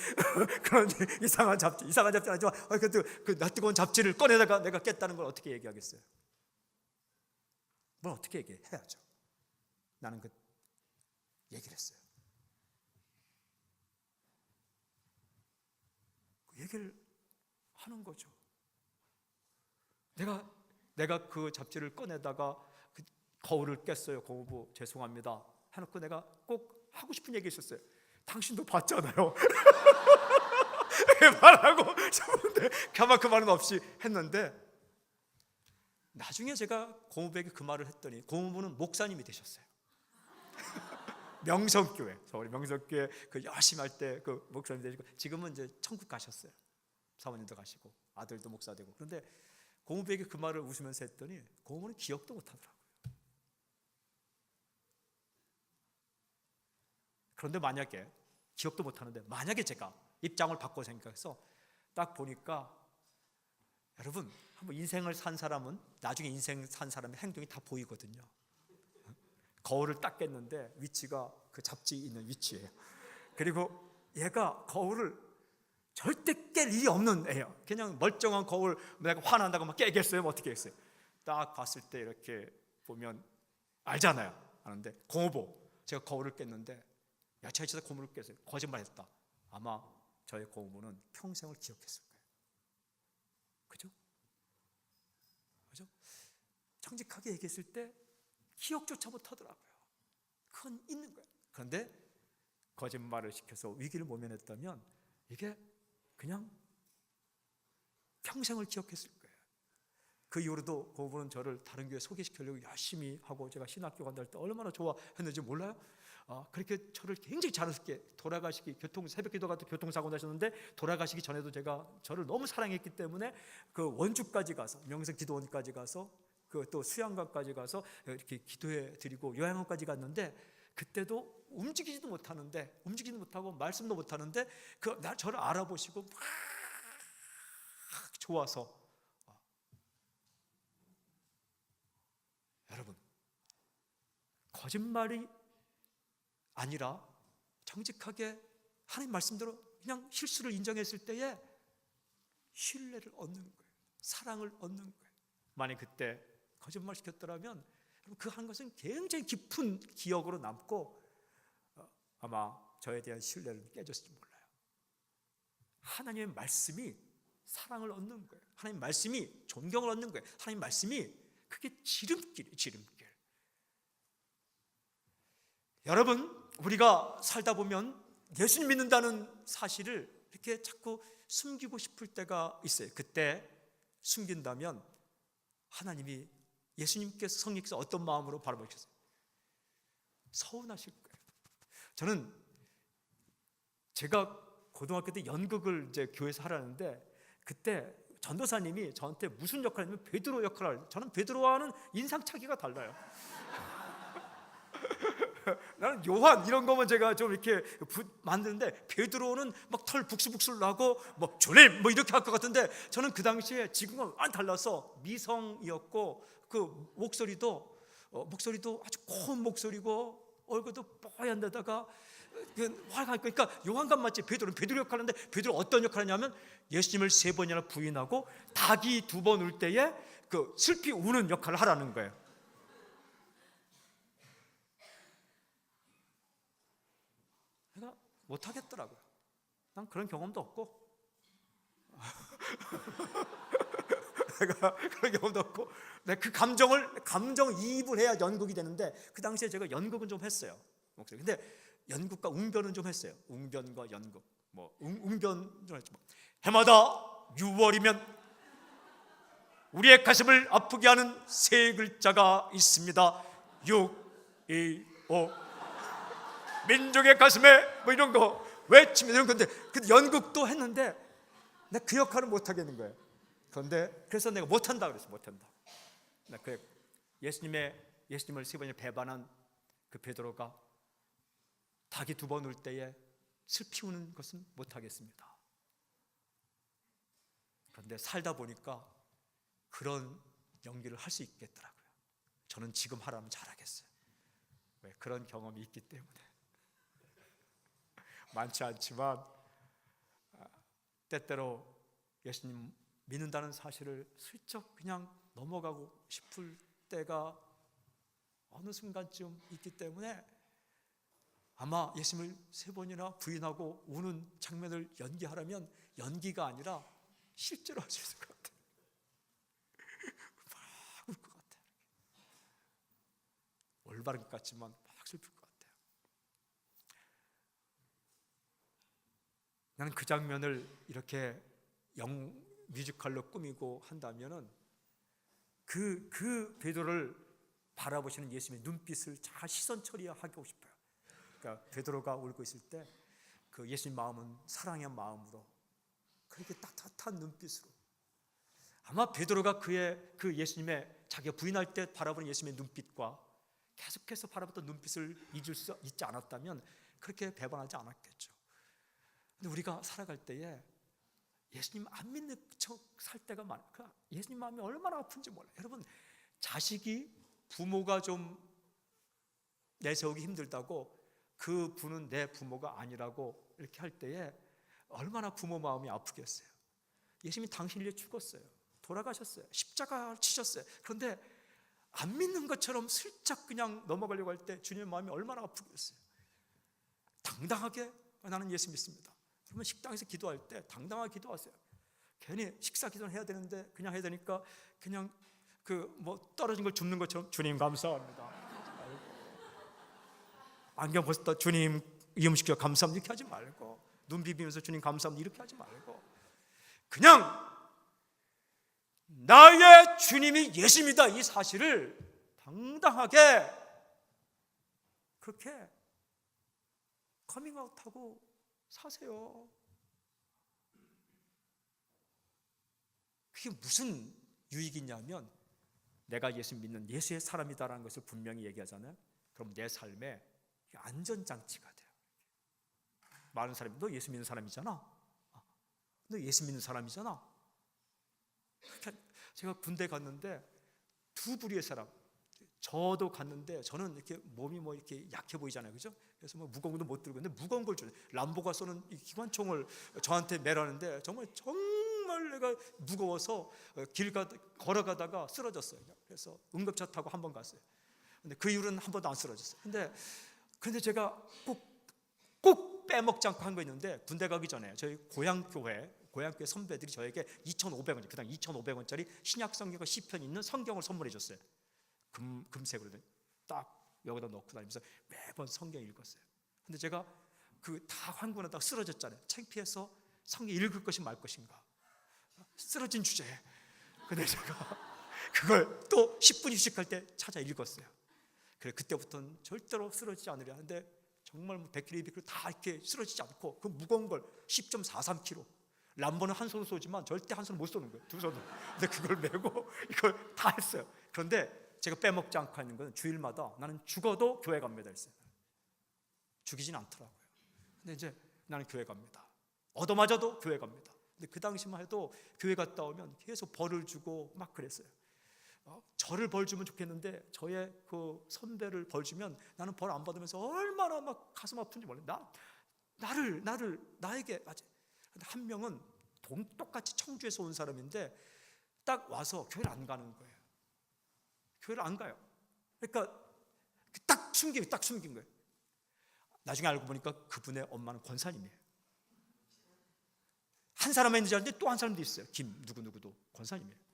그런 이상한 잡지는 아니지만 그래도 그 낯뜨거운 잡지를 꺼내다가 내가 깼다는 걸 어떻게 얘기하겠어요? 뭘 어떻게 얘기해야죠. 나는 그 얘기를 했어요. 그 얘기를 하는 거죠. 내가 그 잡지를 꺼내다가 그 거울을 깼어요. 고모부 죄송합니다 해놓고 내가 꼭 하고 싶은 얘기 있었어요. 당신도 봤잖아요. 말하고 싶은데 가만 그 말은 없이 했는데, 나중에 제가 고모부에게 그 말을 했더니 고모부는 목사님이 되셨어요. 명성교회, 서울 명성교회 그 열심히 할 때 그 목사님 되시고, 지금은 이제 천국 가셨어요. 사모님도 가시고 아들도 목사 되고. 그런데 고모부에게 그 말을 웃으면서 했더니 고모부는 기억도 못 하더라고요. 그런데 만약에 기억도 못 하는데 만약에 제가 입장을 바꿔 생각해서 딱 보니까, 여러분 한번 인생을 산 사람은 나중에 인생 산 사람의 행동이 다 보이거든요. 거울을 딱 깼는데 위치가 그 잡지 있는 위치예요. 그리고 얘가 거울을 절대 깰 일이 없는 애예요. 그냥 멀쩡한 거울, 내가 화난다고 막 깨겠어요? 뭐 어떻게 했어요? 딱 봤을 때 이렇게 보면 알잖아요. 아는데 고모부, 제가 거울을 깼는데 야채에서 고모를 깼어요. 거짓말했다. 아마 저의 고모부는 평생을 기억했을 거예요. 그죠? 정직하게 얘기했을 때 기억조차 못하더라고요. 그건 있는 거예요. 그런데 거짓말을 시켜서 위기를 모면했다면 이게 그냥 평생을 기억했을 거예요. 그 이후로도 그분은 저를 다른 교회 소개시키려고 열심히 하고, 제가 신학교 간다 할 때 얼마나 좋아했는지 몰라요? 그렇게 저를 굉장히 자랑스럽게, 돌아가시기 새벽기도 같은 교통사고 나셨는데 돌아가시기 전에도 제가 저를 너무 사랑했기 때문에 그 원주까지 가서, 명성기도원까지 가서, 그 또 수양관까지 가서 이렇게 기도해 드리고 요양원까지 갔는데, 그때도 움직이지도 못하고 말씀도 못하는데 저를 알아보시고 막 좋아서. 여러분, 거짓말이 아니라 정직하게 하나님 말씀대로 그냥 실수를 인정했을 때에 신뢰를 얻는 거예요. 사랑을 얻는 거예요. 만약 그때 거짓말 시켰더라면 그 한 것은 굉장히 깊은 기억으로 남고 아마 저에 대한 신뢰를 깨졌을지 몰라요. 하나님의 말씀이 사랑을 얻는 거예요. 하나님 말씀이 존경을 얻는 거예요. 하나님 말씀이 그게 지름길이에요. 지름길. 여러분, 우리가 살다 보면 예수님 믿는다는 사실을 이렇게 자꾸 숨기고 싶을 때가 있어요. 그때 숨긴다면 하나님이, 예수님께서, 성령께서 어떤 마음으로 바라보셨어요? 서운하실 거예요. 저는 제가 고등학교 때 연극을 이제 교회에서 하라는데, 그때 전도사님이 저한테 무슨 역할을 하냐면 베드로 역할을 하요. 저는 베드로와는 인상착의가 달라요. 나는 요한 이런 거면 제가 좀 이렇게 만드는데, 베드로는 막 털 북슬북슬 나고 뭐 주님 뭐 이렇게 할 것 같은데, 저는 그 당시에 지금은 완전 달라서 미성이었고, 그 목소리도 아주 고운 목소리고, 얼굴도 뽀얀 데다가 화가, 그러니까 요한간 맞지. 베드로 역할 하는데, 베드로 어떤 역할을 하냐면 예수님을 3번이나 부인하고 닭이 2번 울 때에 그 슬피 우는 역할을 하라는 거예요. 내가 못하겠더라고요. 난 그런 경험도 없고 내가 그런 경험도 없고, 내가 그 감정이입을 해야 연극이 되는데, 그 당시에 제가 연극은 좀 했어요. 근데 연극과 웅변은 좀 했어요. 웅변과 연극, 웅변 좀 했죠. 해마다 6월이면 우리의 가슴을 아프게 하는 3글자가 있습니다. 6, 2, 5. 민족의 가슴에 뭐 이런 거 외치면 이런 건데, 그 연극도 했는데 내가 그 역할은 못 하겠는 거예요. 그래서 내가 못한다 그랬어. 못한다. 예수님을 3번이나 배반한 그 베드로가 닭이 2번 울 때에 슬피 우는 것은 못하겠습니다. 그런데 살다 보니까 그런 연기를 할 수 있겠더라고요. 저는 지금 하라면 잘하겠어요. 왜? 그런 경험이 있기 때문에. 많지 않지만 때때로 예수님 믿는다는 사실을 슬쩍 그냥 넘어가고 싶을 때가 어느 순간쯤 있기 때문에, 아마 예수님을 3번이나 부인하고 우는 장면을 연기하라면 연기가 아니라 실제로 할 수 있을 것 같아요. 막 울 것 같아요. 올바른 것 같지만 막 슬플 것 같아요. 나는 그 장면을 이렇게 뮤지컬로 꾸미고 한다면은 그 베드로를 바라보시는 예수님의 눈빛을 잘 시선 처리하고 싶어요. 그러니까 베드로가 울고 있을 때 그 예수님 마음은 사랑의 마음으로, 그렇게 따뜻한 눈빛으로, 아마 베드로가 그 예수님의, 자기가 부인할 때 바라보는 예수님의 눈빛과 계속해서 바라봤던 눈빛을 잊지 않았다면 그렇게 배반하지 않았겠죠. 근데 우리가 살아갈 때에 예수님 안 믿는 척 살 때가 많아요. 예수님 마음이 얼마나 아픈지 몰라요. 여러분, 자식이 부모가 좀 내세우기 힘들다고 그 분은 내 부모가 아니라고 이렇게 할 때에 얼마나 부모 마음이 아프겠어요. 예수님이 당신을 위해 죽었어요. 돌아가셨어요. 십자가 치셨어요. 그런데 안 믿는 것처럼 슬쩍 그냥 넘어가려고 할 때 주님의 마음이 얼마나 아프겠어요. 당당하게 나는 예수 믿습니다. 그러면 식당에서 기도할 때 당당하게 기도하세요. 괜히 식사 기도를 해야 되는데 그냥 해야 되니까 그냥 떨어진 걸 줍는 것처럼, 주님 감사합니다. 안경 벗었다, 주님 이 음식 주여 감사합니다 이렇게 하지 말고, 눈 비비면서 주님 감사합니다 이렇게 하지 말고, 그냥 나의 주님이 예수입니다 이 사실을 당당하게 그렇게 커밍아웃하고 사세요. 그게 무슨 유익이 있냐면, 내가 예수 믿는 예수의 사람이다라는 것을 분명히 얘기하잖아요. 그럼 내 삶에 안전장치가 돼요. 많은 사람이 너 예수 믿는 사람이잖아, 너 예수 믿는 사람이잖아. 제가 군대 갔는데 두 부류의 사람, 저도 갔는데 저는 이렇게 몸이 뭐 이렇게 약해 보이잖아요, 그죠? 그래서 뭐 무거운 것도 못 들고, 근데 무거운 걸 줘요. 람보가 쏘는 이 기관총을 저한테 매라는데 정말 내가 무거워서 걸어가다가 쓰러졌어요. 그래서 응급차 타고 한 번 갔어요. 근데 그 이후로는 한 번도 안 쓰러졌어요. 근데 제가 꼭 빼먹지 않고 한 거 있는데, 군대 가기 전에 저희 고향교회 선배들이 저에게 2,500원, 그당 2,500원짜리 신약 성경과 시편 있는 성경을 선물해 줬어요. 금색으로 딱 여기다 넣고 다니면서 매번 성경 읽었어요. 근데 제가 그 다 환군하다가 쓰러졌잖아요. 창피해서 성경 읽을 것이 말 것인가, 쓰러진 주제에. 근데 제가 그걸 또 10분 휴식할 때 찾아 읽었어요. 그래, 그때부터는 절대로 쓰러지지 않으려 하는데, 정말 100kg, 200kg 다 이렇게 쓰러지지 않고, 그 무거운 걸 10.43kg, 람보는 한 손으로 쏘지만 절대 한 손으로 못 쏘는 거예요, 두 손으로. 근데 그걸 메고 이걸 다 했어요. 그런데 제가 빼먹지 않고 있는 건 주일마다 나는 죽어도 교회 갑니다 했어요. 죽이진 않더라고요. 근데 이제 나는 교회 갑니다. 얻어맞아도 교회 갑니다. 근데 그 당시만 해도 교회 갔다 오면 계속 벌을 주고 막 그랬어요. 저를 벌 주면 좋겠는데, 저의 그 선배를 벌 주면 나는 벌 안 받으면서 얼마나 막 가슴 아픈지 몰라요. 나에게. 근데 한 명은 똑같이 청주에서 온 사람인데 딱 와서 교회를 안 가는 거예요. 교회를 안 가요. 그러니까 딱 숨긴 거예요. 나중에 알고 보니까 그분의 엄마는 권사님이에요. 한 사람만 있는 줄 알았는데 또 한 사람도 있어요. 누구누구도 권사님이에요.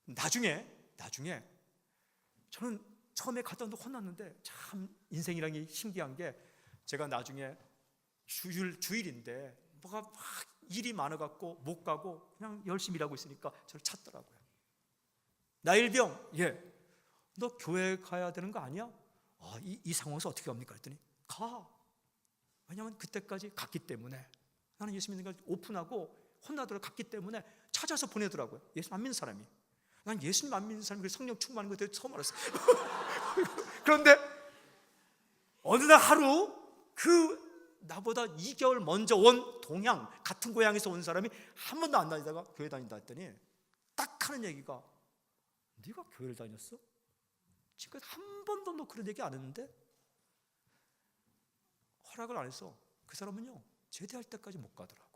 나중에 저는 처음에 갔다 왔는데 혼났는데, 참 인생이라는 게 신기한 게, 제가 나중에 주일인데 뭐가 막 일이 많아갖고 못 가고 그냥 열심히 일하고 있으니까 저를 찾더라고요. 나일병, 너 교회 가야 되는 거 아니야? 이 상황에서 어떻게 합니까? 했더니 가. 왜냐하면 그때까지 갔기 때문에, 나는 예수 믿는 걸 오픈하고 혼나더라도 갔기 때문에 찾아서 보내더라고요. 예수 안 믿는 사람이. 난 예수님 안 믿는 사람이 성령 충만한 것에 대해 처음 알았어요. 그런데 어느 날 하루, 나보다 2개월 먼저 온 동양 같은 고향에서 온 사람이 한 번도 안 다니다가 교회 다닌다 했더니 딱 하는 얘기가, 네가 교회를 다녔어? 지금까지 한 번도 너 그런 얘기 안 했는데? 허락을 안 해서 그 사람은요 제대할 때까지 못 가더라고요.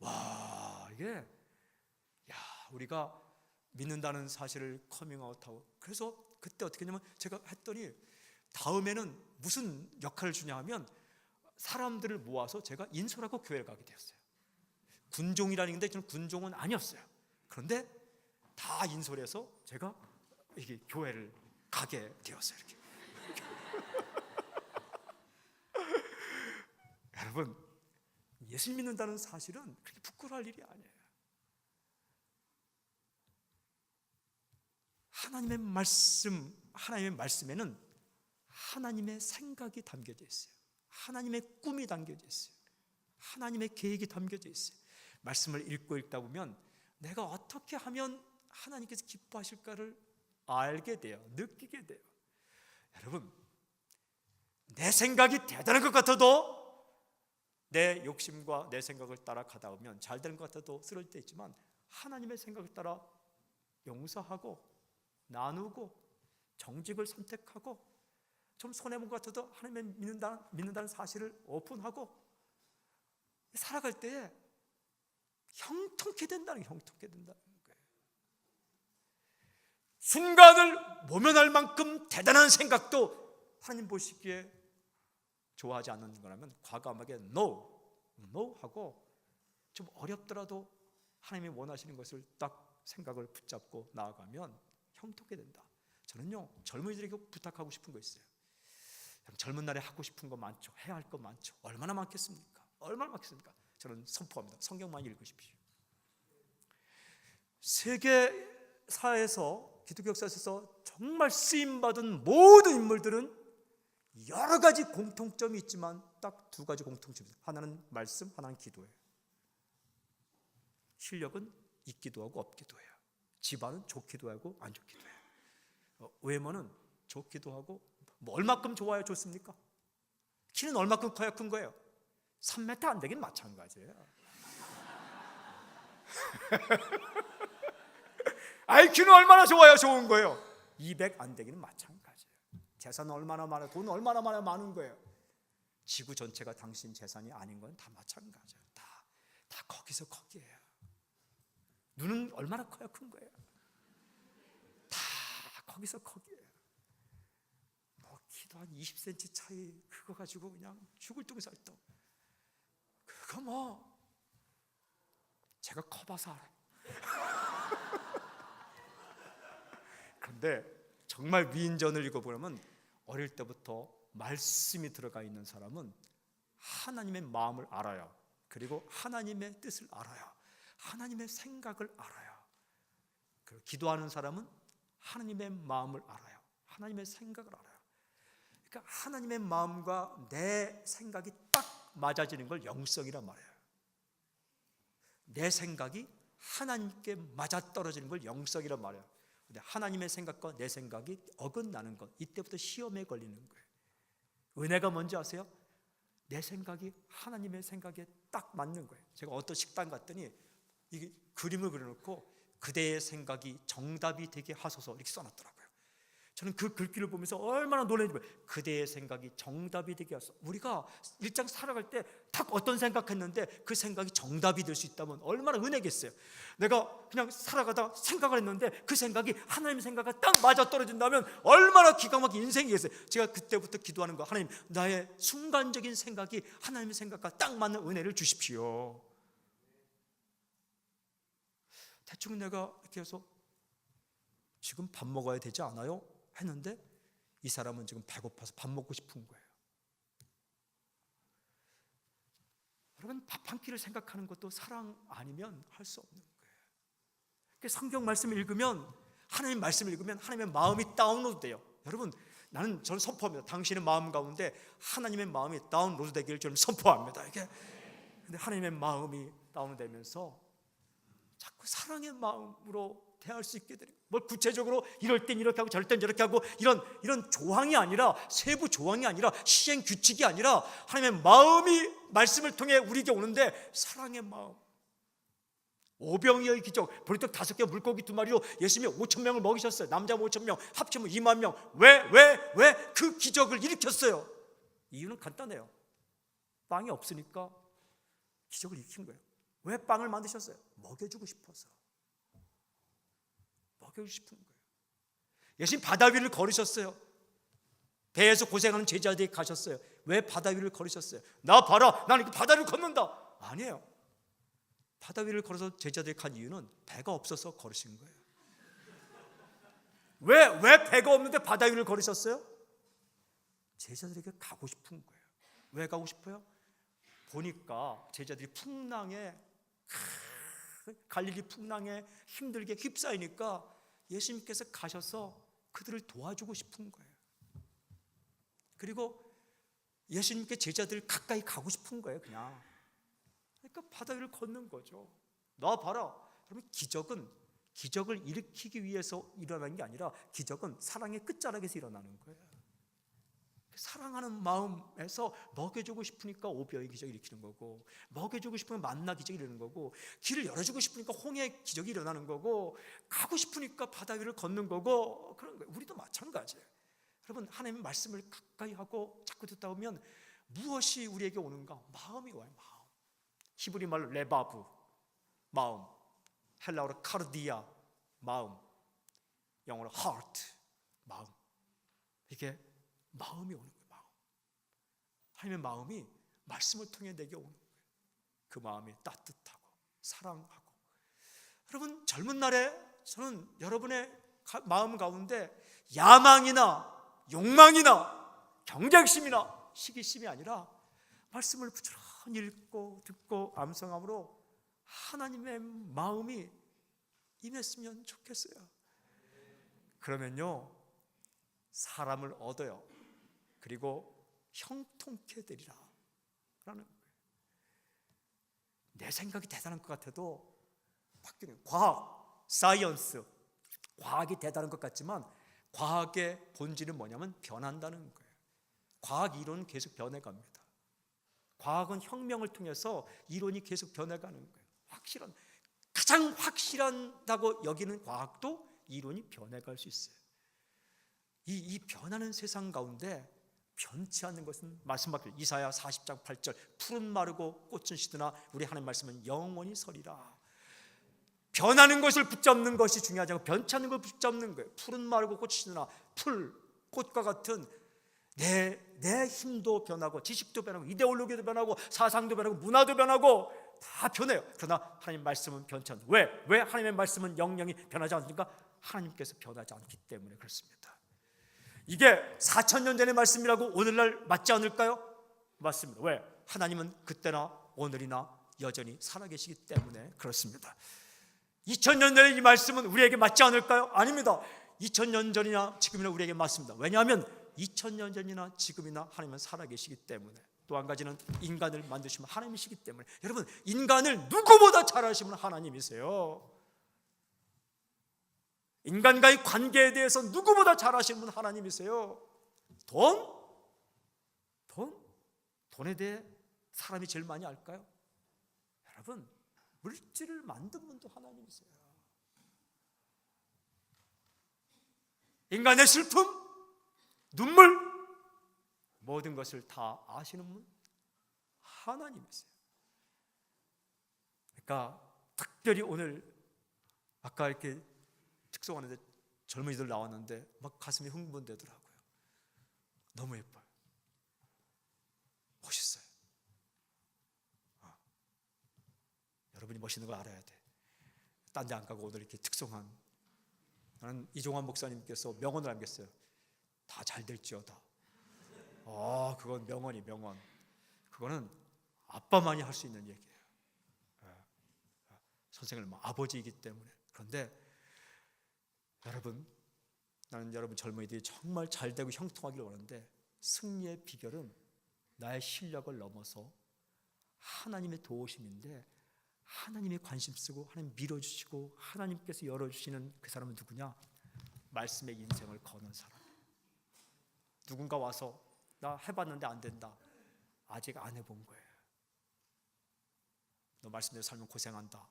와, 이게 우리가 믿는다는 사실을 커밍아웃하고, 그래서 그때 어떻게 했냐면, 제가 했더니 다음에는 무슨 역할을 주냐 하면, 사람들을 모아서 제가 인솔하고 교회를 가게 되었어요. 군종이라는 건데 저는 군종은 아니었어요. 그런데 다 인솔해서 제가 이게 교회를 가게 되었어요. 이렇게. 여러분, 예수 믿는다는 사실은 그렇게 부끄러워할 일이 아니에요. 하나님의 말씀에는 하나님의 생각이 담겨져 있어요. 하나님의 꿈이 담겨져 있어요. 하나님의 계획이 담겨져 있어요. 말씀을 읽다 보면 내가 어떻게 하면 하나님께서 기뻐하실까를 알게 돼요. 느끼게 돼요. 여러분, 내 생각이 대단한 것 같아도, 내 욕심과 내 생각을 따라 가다 보면 잘 되는 것 같아도 쓰러질 때 있지만, 하나님의 생각을 따라 용서하고 나누고 정직을 선택하고, 좀 손해본 것 같아도 하나님을 믿는다는 사실을 오픈하고 살아갈 때에 형통케 된다는 거예요. 순간을 모면할 만큼 대단한 생각도 하나님 보시기에 좋아하지 않는 거라면 과감하게 no 하고, 좀 어렵더라도 하나님이 원하시는 것을 딱 생각을 붙잡고 나아가면 형통케 된다. 저는요 젊은이들에게 부탁하고 싶은 거 있어요. 젊은 날에 하고 싶은 거 많죠. 해야 할 거 많죠. 얼마나 많겠습니까? 얼마나 많겠습니까? 저는 선포합니다. 성경만 읽으십시오. 세계사에서 기독교 역사에서 정말 쓰임받은 모든 인물들은 여러 가지 공통점이 있지만 딱 두 가지 공통점이 있어요. 하나는 말씀, 하나는 기도예요. 실력은 있기도 하고 없기도 해요. 집안은 좋기도 하고 안 좋기도 해요. 외모는 좋기도 하고 뭐 얼마큼 좋아야 좋습니까? 키는 얼마큼 커야 큰 거예요? 3m 안 되긴 마찬가지예요. IQ는 얼마나 좋아야 좋은 거예요? 200 안 되기는 마찬가지예요. 재산은 얼마나 많아, 돈 얼마나 많은 거예요. 지구 전체가 당신 재산이 아닌 건 다 마찬가지예요. 다 거기서 거기예요. 눈은 얼마나 커야 큰 거예요? 다 거기서 거기예요. 뭐 키도 한 20cm 차이 그거 가지고 그냥 죽을 둥살떡. 그거 뭐 제가 커봐서 알아요. 그런데 정말 위인전을 읽어보면 어릴 때부터 말씀이 들어가 있는 사람은 하나님의 마음을 알아요. 그리고 하나님의 뜻을 알아요. 하나님의 생각을 알아요. 그리고 기도하는 사람은 하나님의 마음을 알아요. 하나님의 생각을 알아요. 그러니까 하나님의 마음과 내 생각이 딱 맞아지는 걸 영성이란 말이에요. 내 생각이 하나님께 맞아떨어지는 걸 영성이란 말이에요. 근데 하나님의 생각과 내 생각이 어긋나는 것, 이때부터 시험에 걸리는 거예요. 은혜가 뭔지 아세요? 내 생각이 하나님의 생각에 딱 맞는 거예요. 제가 어떤 식당 갔더니 이게 그림을 그려놓고 그대의 생각이 정답이 되게 하소서 이렇게 써놨더라고요. 저는 그 글귀를 보면서 얼마나 놀랐는지 그대의 생각이 정답이 되게 하소서. 우리가 일상 살아갈 때 딱 어떤 생각했는데 그 생각이 정답이 될 수 있다면 얼마나 은혜겠어요. 내가 그냥 살아가다 생각을 했는데 그 생각이 하나님의 생각과 딱 맞아떨어진다면 얼마나 기가 막힌 인생이겠어요. 제가 그때부터 기도하는 거, 하나님 나의 순간적인 생각이 하나님의 생각과 딱 맞는 은혜를 주십시오. 대충 내가 이렇게 해서 지금 밥 먹어야 되지 않아요? 했는데 이 사람은 지금 배고파서 밥 먹고 싶은 거예요. 여러분, 밥 한 끼를 생각하는 것도 사랑 아니면 할 수 없는 거예요. 그러니까 성경 말씀을 읽으면, 하나님 말씀을 읽으면 하나님의 마음이 다운로드 돼요. 여러분, 저는 선포합니다. 당신의 마음 가운데 하나님의 마음이 다운로드 되기를 저는 선포합니다. 이게 근데 하나님의 마음이 다운되면서 자꾸 사랑의 마음으로 대할 수 있게 되는, 뭘 구체적으로 이럴 땐 이렇게 하고 저럴 땐 저렇게 하고 이런 조항이 아니라, 세부 조항이 아니라, 시행 규칙이 아니라 하나님의 마음이 말씀을 통해 우리에게 오는데, 사랑의 마음. 오병이어의 기적, 보리떡 5개 물고기 2마리로 예수님이 5,000명을 먹이셨어요. 남자 5,000명 합치면 2만 명. 왜 그 기적을 일으켰어요? 이유는 간단해요. 빵이 없으니까 기적을 일으킨 거예요. 왜 빵을 만드셨어요? 먹여주고 싶어서. 먹여주고 싶은 거예요. 예수님 바다 위를 걸으셨어요. 배에서 고생하는 제자들이 가셨어요. 왜 바다 위를 걸으셨어요? 나 봐라, 나는 그 바다를 걷는다. 아니에요. 바다 위를 걸어서 제자들이 간 이유는 배가 없어서 걸으신 거예요. 왜 배가 없는데 바다 위를 걸으셨어요? 제자들에게 가고 싶은 거예요. 왜 가고 싶어요? 보니까 제자들이 풍랑에, 갈릴리 풍랑에 힘들게 휩싸이니까 예수님께서 가셔서 그들을 도와주고 싶은 거예요. 그리고 예수님께 제자들 가까이 가고 싶은 거예요. 그냥. 그러니까 바다 위를 걷는 거죠. 나 봐라. 그러면 기적을 일으키기 위해서 일어나는 게 아니라, 기적은 사랑의 끝자락에서 일어나는 거예요. 사랑하는 마음에서 먹여주고 싶으니까 오병이어의 기적이 일으키는 거고, 먹여주고 싶으면 만나 기적이 일어나는 거고, 길을 열어주고 싶으니까 홍해 기적이 일어나는 거고, 가고 싶으니까 바다 위를 걷는 거고, 그런 거예요. 우리도 마찬가지예요. 여러분, 하나님의 말씀을 가까이 하고 자꾸 듣다 보면 무엇이 우리에게 오는가? 마음이 와요. 마음. 히브리 말로 레바브, 마음. 헬라어로 카르디아, 마음. 영어로 heart, 마음. 이게 마음이 오는 거예요. 마음. 하나님의 마음이 말씀을 통해 내게 오는 거예요. 그 마음이 따뜻하고 사랑하고. 여러분, 젊은 날에 저는 여러분의 마음 가운데 야망이나 욕망이나 경쟁심이나 시기심이 아니라 말씀을 부지런히 읽고 듣고 암송함으로 하나님의 마음이 임했으면 좋겠어요. 그러면요 사람을 얻어요. 그리고 형통케 되리라 라는 거예요. 내 생각이 대단한 것 같아도 바뀌는 과학, 사이언스, 과학이 대단한 것 같지만 과학의 본질은 뭐냐면 변한다는 거예요. 과학 이론은 계속 변해갑니다. 과학은 혁명을 통해서 이론이 계속 변해가는 거예요. 가장 확실하다고 여기는 과학도 이론이 변해갈 수 있어요. 이 변하는 세상 가운데 변치 않는 것은 말씀밖에. 이사야 40장 8절 푸른 마르고 꽃은 시드나 우리 하나님 말씀은 영원히 서리라. 변하는 것을 붙잡는 것이 중요하지 않고 변치 않는 걸 붙잡는 거예요. 푸른 마르고 꽃이 시드나 풀, 꽃과 같은 내 힘도 변하고 지식도 변하고 이데올로기도 변하고 사상도 변하고 문화도 변하고 다 변해요. 그러나 하나님 말씀은 변치 않는. 왜 하나님의 말씀은 영영이 변하지 않습니까? 하나님께서 변하지 않기 때문에 그렇습니다. 이게 4,000년 전의 말씀이라고 오늘날 맞지 않을까요? 맞습니다. 왜? 하나님은 그때나 오늘이나 여전히 살아계시기 때문에 그렇습니다. 2000년 전의 이 말씀은 우리에게 맞지 않을까요? 아닙니다. 2000년 전이나 지금이나 우리에게 맞습니다. 왜냐하면 2000년 전이나 지금이나 하나님은 살아계시기 때문에. 또 한 가지는 인간을 만드시면 하나님이시기 때문에. 여러분, 인간을 누구보다 잘 아시는 하나님이세요. 인간과의 관계에 대해서 누구보다 잘 아시는 분 하나님이세요. 돈에 대해 사람이 제일 많이 알까요? 여러분, 물질을 만든 분도 하나님이세요. 인간의 슬픔, 눈물, 모든 것을 다 아시는 분 하나님이세요. 그러니까 특별히 오늘 아까 이렇게 축성하는데 젊은이들 나왔는데 막 가슴이 흥분되더라고요. 너무 예뻐요. 멋있어요. 여러분이 멋있는 걸 알아야 돼. 딴 데 안 가고 오늘 이렇게 특성한, 나는 이종환 목사님께서 명언을 남겼어요. 다 잘 될지어다. 그건 명언이 명언. 그거는 아빠만이 할 수 있는 얘기예요. 선생님 아버지이기 때문에. 그런데 여러분, 나는 여러분 젊은이들이 정말 잘 되고 형통하기를 원하는데 승리의 비결은 나의 실력을 넘어서 하나님의 도우심인데, 하나님이 관심 쓰고 하나님 밀어주시고 하나님께서 열어주시는 그 사람은 누구냐? 말씀의 인생을 거는 사람. 누군가 와서 나 해봤는데 안 된다. 아직 안 해본 거예요. 너 말씀대로 살면 고생한다.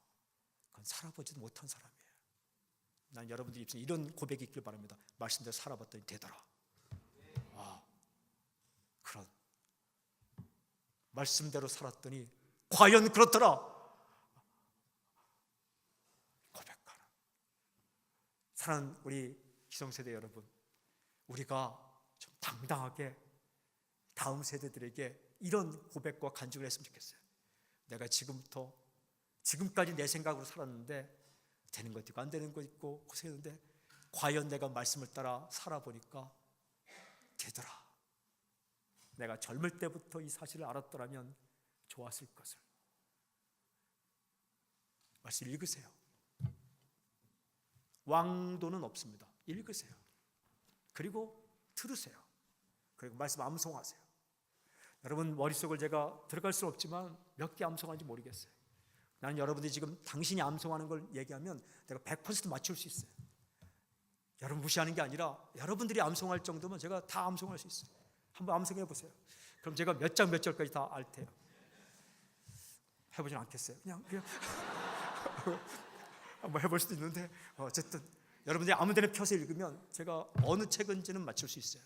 그건 살아보지도 못한 사람이에요. 난 여러분들 입술에 이런 고백이 있길 바랍니다. 말씀대로 살아봤더니 되더라. 그런 말씀대로 살았더니 과연 그렇더라. 고백하는 사랑하는 우리 기성세대 여러분, 우리가 좀 당당하게 다음 세대들에게 이런 고백과 간증을 했으면 좋겠어요. 내가 지금까지 내 생각으로 살았는데 되는 것도 있고 안 되는 것도 있고 고생했는데 과연 내가 말씀을 따라 살아보니까 되더라. 내가 젊을 때부터 이 사실을 알았더라면 좋았을 것을. 말씀 읽으세요. 왕도는 없습니다. 읽으세요. 그리고 들으세요. 그리고 말씀 암송하세요. 여러분 머릿속을 제가 들어갈 수는 없지만 몇 개 암송하는지 모르겠어요. 나는 여러분들이 지금 당신이 암송하는 걸 얘기하면 내가 100% 맞출 수 있어요. 여러분 무시하는 게 아니라 여러분들이 암송할 정도면 제가 다 암송할 수 있어요. 한번 암송해 보세요. 그럼 제가 몇 장 몇 절까지 다 알 테요. 해보진 않겠어요. 그냥 한번 해볼 수도 있는데 어쨌든 여러분들이 아무 데나 펴서 읽으면 제가 어느 책인지는 맞출 수 있어요.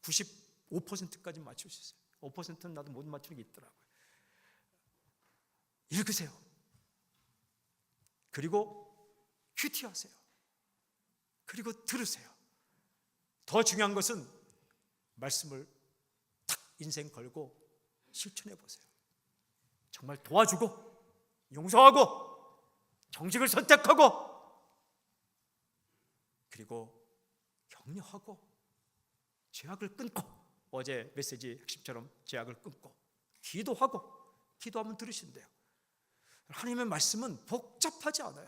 95%까지 맞출 수 있어요. 5%는 나도 못 맞추는 게 있더라고요. 읽으세요. 그리고 큐티하세요. 그리고 들으세요. 더 중요한 것은 말씀을 탁 인생 걸고 실천해 보세요. 정말 도와주고 용서하고 정직을 선택하고 그리고 격려하고 죄악을 끊고 어제 메시지 핵심처럼 제약을 끊고 기도하면 들으신대요. 하나님의 말씀은 복잡하지 않아요.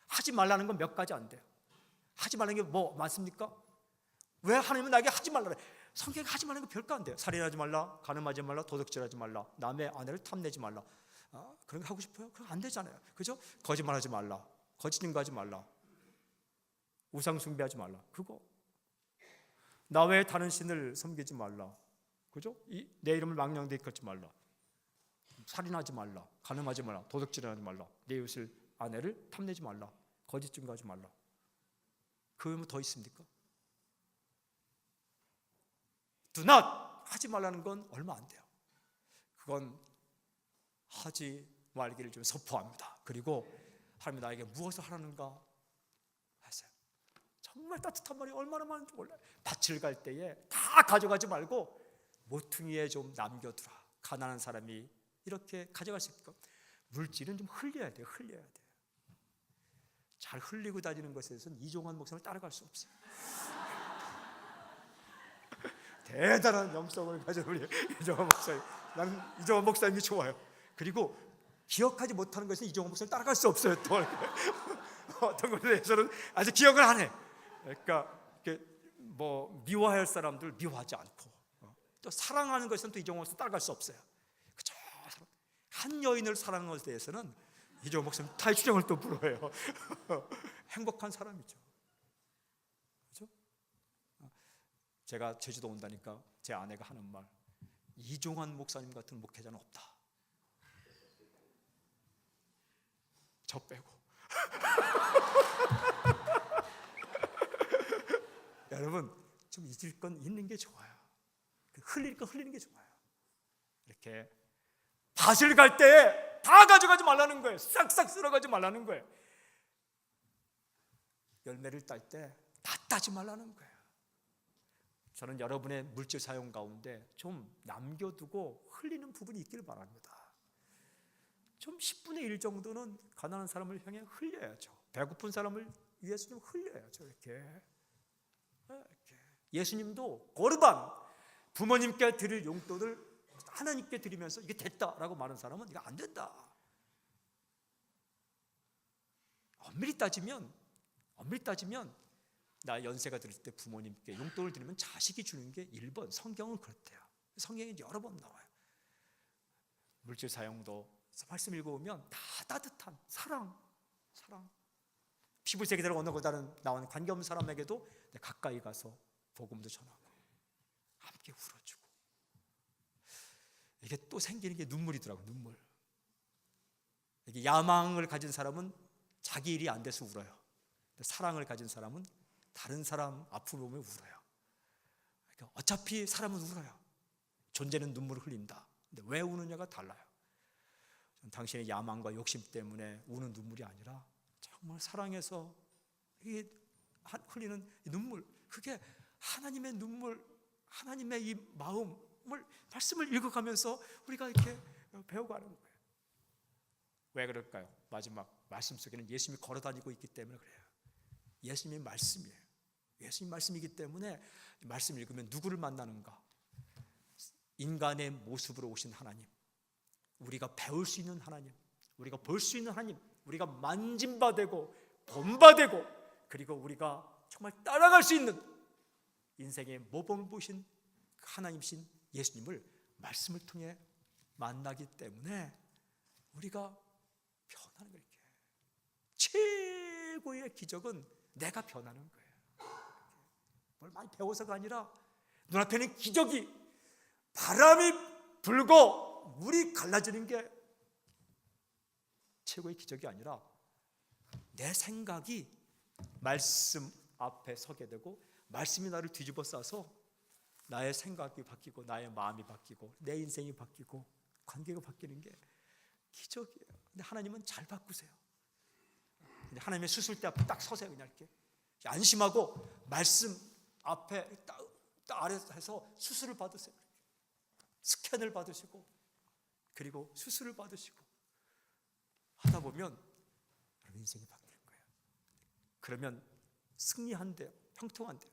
하지 말라는 건 몇 가지 안 돼요. 하지 말라는 게 뭐 많습니까? 왜 하나님은 나에게 하지 말라 그래? 성경에 하지 말라는 거 별거 안 돼요. 살인하지 말라, 간음하지 말라, 도둑질하지 말라, 남의 아내를 탐내지 말라. 그런 거 하고 싶어요? 그럼 안 되잖아요. 그죠? 거짓말하지 말라, 거짓 증거하지 말라, 우상 숭배하지 말라. 그거 나 외에 다른 신을 섬기지 말라. 그죠? 내 이름을 망령되이 걸지 말라, 살인하지 말라, 간음하지 말라, 도둑질하지 말라, 내 이웃을 아내를 탐내지 말라, 거짓 증거하지 말라. 그 외에 뭐 더 있습니까? Do not 하지 말라는 건 얼마 안 돼요. 그건 하지 말기를 좀 선포합니다. 그리고 하나님 나에게 무엇을 하라는가 하세요. 정말 따뜻한 말이 얼마나 많은지 몰라요. 밭을 갈 때에 다 가져가지 말고 모퉁이에 좀 남겨두라. 가난한 사람이 이렇게 가져갈 수 있고, 물질은 좀 흘려야 돼요. 흘려야 돼요. 잘 흘리고 다니는 것에서는 이종환 목사를 따라갈 수 없어요. 대단한 영성을 가진 우리 이종환 목사님. 나는 이종환 목사님이 좋아요. 그리고 기억하지 못하는 것은 이종환 목사님 따라갈 수 없어요. 또 어떤 것에 대해서는 아직 기억을 안 해. 그러니까 뭐 미워할 사람들 미워하지 않고, 또 사랑하는 것은 또 이종환 목사님 따라갈 수 없어요. 그저 한 여인을 사랑하는 것에 대해서는 이종환 목사님 탈주정을 또 불어요. 행복한 사람이죠. 그렇죠? 제가 제주도 온다니까 제 아내가 하는 말, 이종환 목사님 같은 목회자는 없다. 저 빼고. 여러분, 좀 잊을 건 잊는 게 좋아요. 흘릴 건 흘리는 게 좋아요. 이렇게 밭을 갈 때 다 가져가지 말라는 거예요. 싹싹 쓸어가지 말라는 거예요. 열매를 딸 때 다 따지 말라는 거예요. 저는 여러분의 물질 사용 가운데 좀 남겨두고 흘리는 부분이 있기를 바랍니다. 좀 10분의 1 정도는 가난한 사람을 향해 흘려야죠. 배고픈 사람을 위해서 좀 흘려야죠. 이렇게. 예수님도 고르반, 부모님께 드릴 용돈을 하나님께 드리면서 이게 됐다라고 말하는 사람은 이거 안 된다. 엄밀히 따지면 나 연세가 들을 때 부모님께 용돈을 드리면 자식이 주는 게 1번, 성경은 그렇대요. 성경에 여러 번 나와요. 물질 사용도 말씀 읽어보면 다 따뜻한 사랑. 피부색이 어느 거다는 나오는 관계없는 사람에게도 가까이 가서 복음도 전하고 함께 울어주고. 이게 또 생기는 게 눈물이더라고. 눈물. 이게 야망을 가진 사람은 자기 일이 안 돼서 울어요. 사랑을 가진 사람은 다른 사람 아픔을 보면 울어요. 그러니까 어차피 사람은 울어요. 존재는 눈물을 흘린다. 근데 왜 우느냐가 달라요. 당신의 야망과 욕심 때문에 우는 눈물이 아니라 정말 사랑해서 흘리는 눈물, 그게 하나님의 눈물, 하나님의 이 마음을 말씀을 읽어가면서 우리가 이렇게 배워가는 거예요. 왜 그럴까요? 마지막 말씀 속에는 예수님이 걸어다니고 있기 때문에 그래요. 예수님의 말씀이에요. 예수님 말씀이기 때문에 말씀 읽으면 누구를 만나는가? 인간의 모습으로 오신 하나님, 우리가 배울 수 있는 하나님, 우리가 볼 수 있는 하나님, 우리가 만진바되고 본바되고, 그리고 우리가 정말 따라갈 수 있는 인생의 모범을 보신 하나님이신 예수님을 말씀을 통해 만나기 때문에 우리가 변하는 거예요. 최고의 기적은 내가 변하는 거예요. 뭘 많이 배워서가 아니라 눈앞에는 기적이, 바람이 불고 물이 갈라지는 게 최고의 기적이 아니라 내 생각이 말씀 앞에 서게 되고 말씀이 나를 뒤집어 싸서 나의 생각이 바뀌고 나의 마음이 바뀌고 내 인생이 바뀌고 관계가 바뀌는 게 기적이에요. 근데 하나님은 잘 바꾸세요. 근데 하나님의 수술대 앞에 딱 서세요. 그냥 이렇게 안심하고 말씀 앞에 딱 아래서 해서 수술을 받으세요. 스캔을 받으시고 그리고 수술을 받으시고 하다 보면 여러분 인생이 바뀌는 거예요. 그러면 승리한대요. 형통한대요.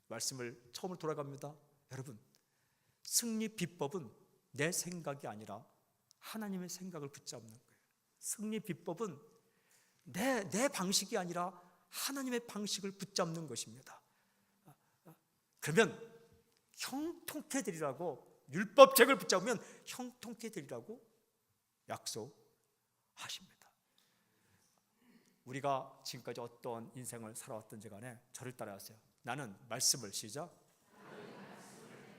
말씀을 처음으로 돌아갑니다. 여러분, 승리 비법은 내 생각이 아니라 하나님의 생각을 붙잡는 거예요. 승리 비법은 내 방식이 아니라 하나님의 방식을 붙잡는 것입니다. 그러면 형통케 되리라고, 율법책을 붙잡으면 형통케 되리라고 약속하십니다. 우리가 지금까지 어떤 인생을 살아왔던지 간에 저를 따라하세요. 나는 말씀을, 시작,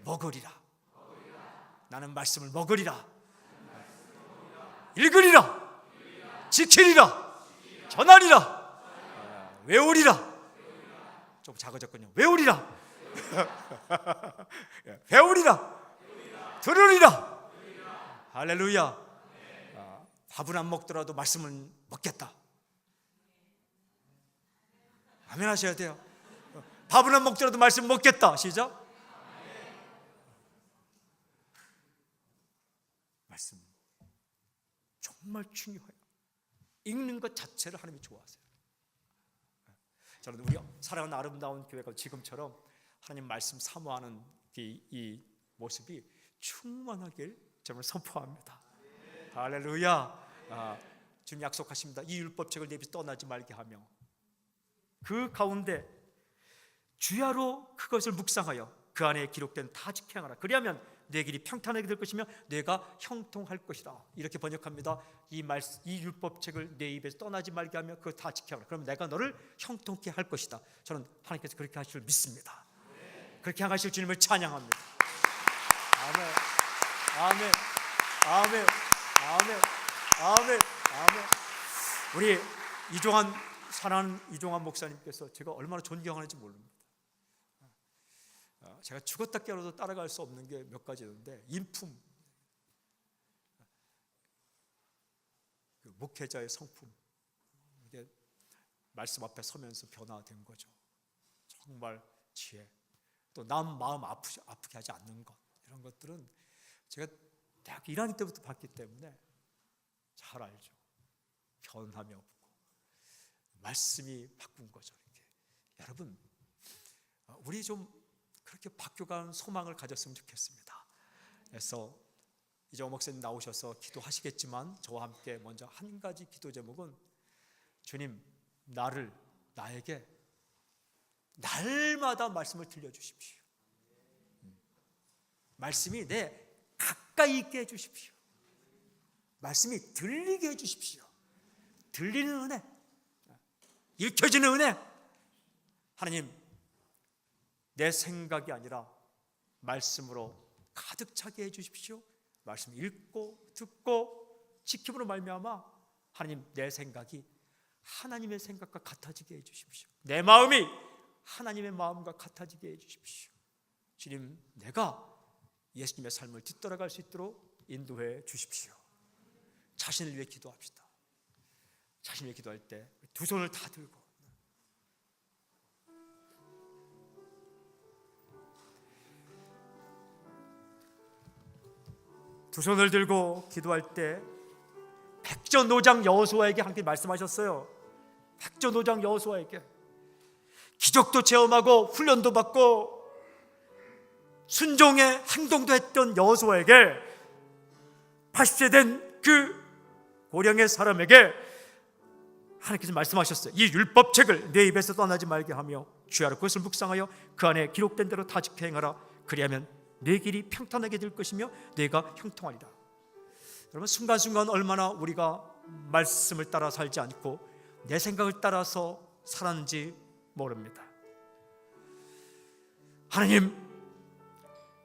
먹으리라. 나는 말씀을 먹으리라. 읽으리라. 지키리라. 전하리라. 외우리라. 좀 작아졌군요. 외우리라. 배우리라. 들으리라. 할렐루야. 밥은 안 먹더라도 말씀은 먹겠다. 아멘 하셔야 돼요. 밥은 안 먹더라도 말씀 먹겠다. 시작. 말씀 정말 중요해요. 읽는 것 자체를 하나님이 좋아하세요. 저는 우리 사랑하는 아름다운 교회가 지금처럼 하나님 말씀 사모하는 이 모습이 충만하길 저는 선포합니다. 할렐루야. 주님 약속하십니다. 이 율법책을 내 입에서 떠나지 말게 하며 그 가운데 주야로 그것을 묵상하여 그 안에 기록된 다 지켜하라. 그리하면 내 길이 평탄하게 될 것이며 내가 형통할 것이다. 이렇게 번역합니다. 이 율법책을 내 입에서 떠나지 말게 하며 그거 다 지켜하라. 그러면 내가 너를 형통케 할 것이다. 저는 하나님께서 그렇게 하실 줄 믿습니다. 그렇게 하실 주님을 찬양합니다. 아멘, 아멘, 아멘, 아멘, 아멘, 아멘. 우리 사랑하는 이종환 목사님께서 제가 얼마나 존경하는지 모릅니다. 제가 죽었다 깨어나도 따라갈 수 없는 게 몇 가지 있는데, 인품, 목회자의 성품, 이게 말씀 앞에 서면서 변화된 거죠. 정말 지혜, 또 남 마음 아프게 하지 않는 것, 이런 것들은 제가 대학 1학년 때부터 봤기 때문에 잘 알죠. 변함이 없고 말씀이 바꾼 거죠. 이렇게. 여러분, 우리 좀 그렇게 바뀌어가는 소망을 가졌으면 좋겠습니다. 그래서 이정호 목사님 나오셔서 기도하시겠지만 저와 함께 먼저 한 가지 기도 제목은, 주님, 나에게 날마다 말씀을 들려주십시오. 말씀이 내 가까이 있게 해주십시오. 말씀이 들리게 해주십시오. 들리는 은혜, 읽혀지는 은혜. 하나님, 내 생각이 아니라 말씀으로 가득 차게 해주십시오. 말씀 읽고 듣고 지킴으로 말미암아 하나님, 내 생각이 하나님의 생각과 같아지게 해주십시오. 내 마음이 하나님의 마음과 같아지게 해주십시오. 주님, 내가 예수님의 삶을 뒤따라갈 수 있도록 인도해 주십시오. 자신을 위해 기도합시다. 자신을 위해 기도할 때 두 손을 다 들고, 두 손을 들고 기도할 때 백전노장 여호수아에게 함께 말씀하셨어요. 백전노장 여호수아에게 기적도 체험하고 훈련도 받고 순종의 행동도 했던 여호수아에게 80세 된 그 고령의 사람에게 하나님께서 말씀하셨어요. 이 율법책을 내 입에서 떠나지 말게 하며 주야로 그것을 묵상하여 그 안에 기록된 대로 다 지켜 행하라. 그리하면 내 길이 평탄하게 될 것이며 내가 형통하리라. 여러분, 순간순간 얼마나 우리가 말씀을 따라 살지 않고 내 생각을 따라서 살았는지 모릅니다. 하나님,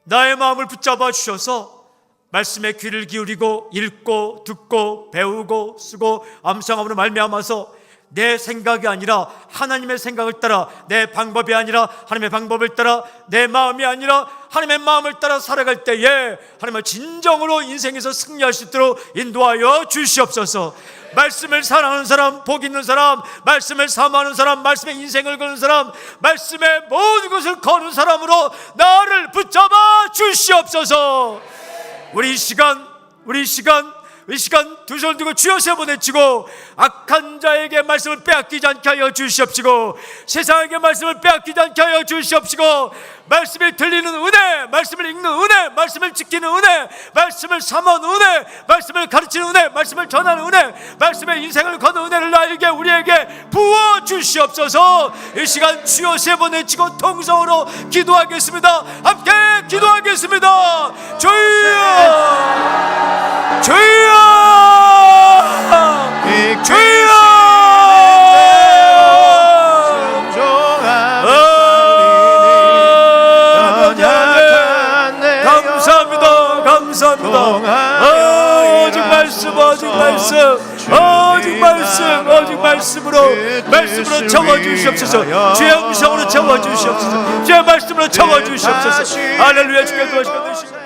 나의 마음을 붙잡아 주셔서 말씀에 귀를 기울이고 읽고 듣고 배우고 쓰고 암송함으로 말미암아서 내 생각이 아니라 하나님의 생각을 따라, 내 방법이 아니라 하나님의 방법을 따라, 내 마음이 아니라 하나님의 마음을 따라 살아갈 때에 하나님은 진정으로 인생에서 승리할 수 있도록 인도하여 주시옵소서. 말씀을 사랑하는 사람, 복 있는 사람, 말씀을 사모하는 사람, 말씀에 인생을 거는 사람, 말씀에 모든 것을 거는 사람으로 나를 붙잡아 주시옵소서. 우리 시간 이 시간 두 손 들고 주여 세 번 외치고 악한 자에게 말씀을 빼앗기지 않게 하여 주시옵시고 세상에게 말씀을 빼앗기지 않게 하여 주시옵시고 말씀이 들리는 은혜, 말씀을 읽는 은혜, 말씀을 지키는 은혜, 말씀을 삼은 은혜, 말씀을 가르치는 은혜, 말씀을 전하는 은혜, 말씀의 인생을 거는 은혜를 나에게 우리에게 부어 주시옵소서. 이 시간 주여 세 번 외치고 통성으로 기도하겠습니다. 함께 기도하겠습니다. 주여 주여 주여 오직 말씀으로 채워주시옵소서. 주의 음성으로 채워주시옵소서. 주의 말씀으로 채워주시옵소서. 할렐루야. 주께 도와주시옵소서.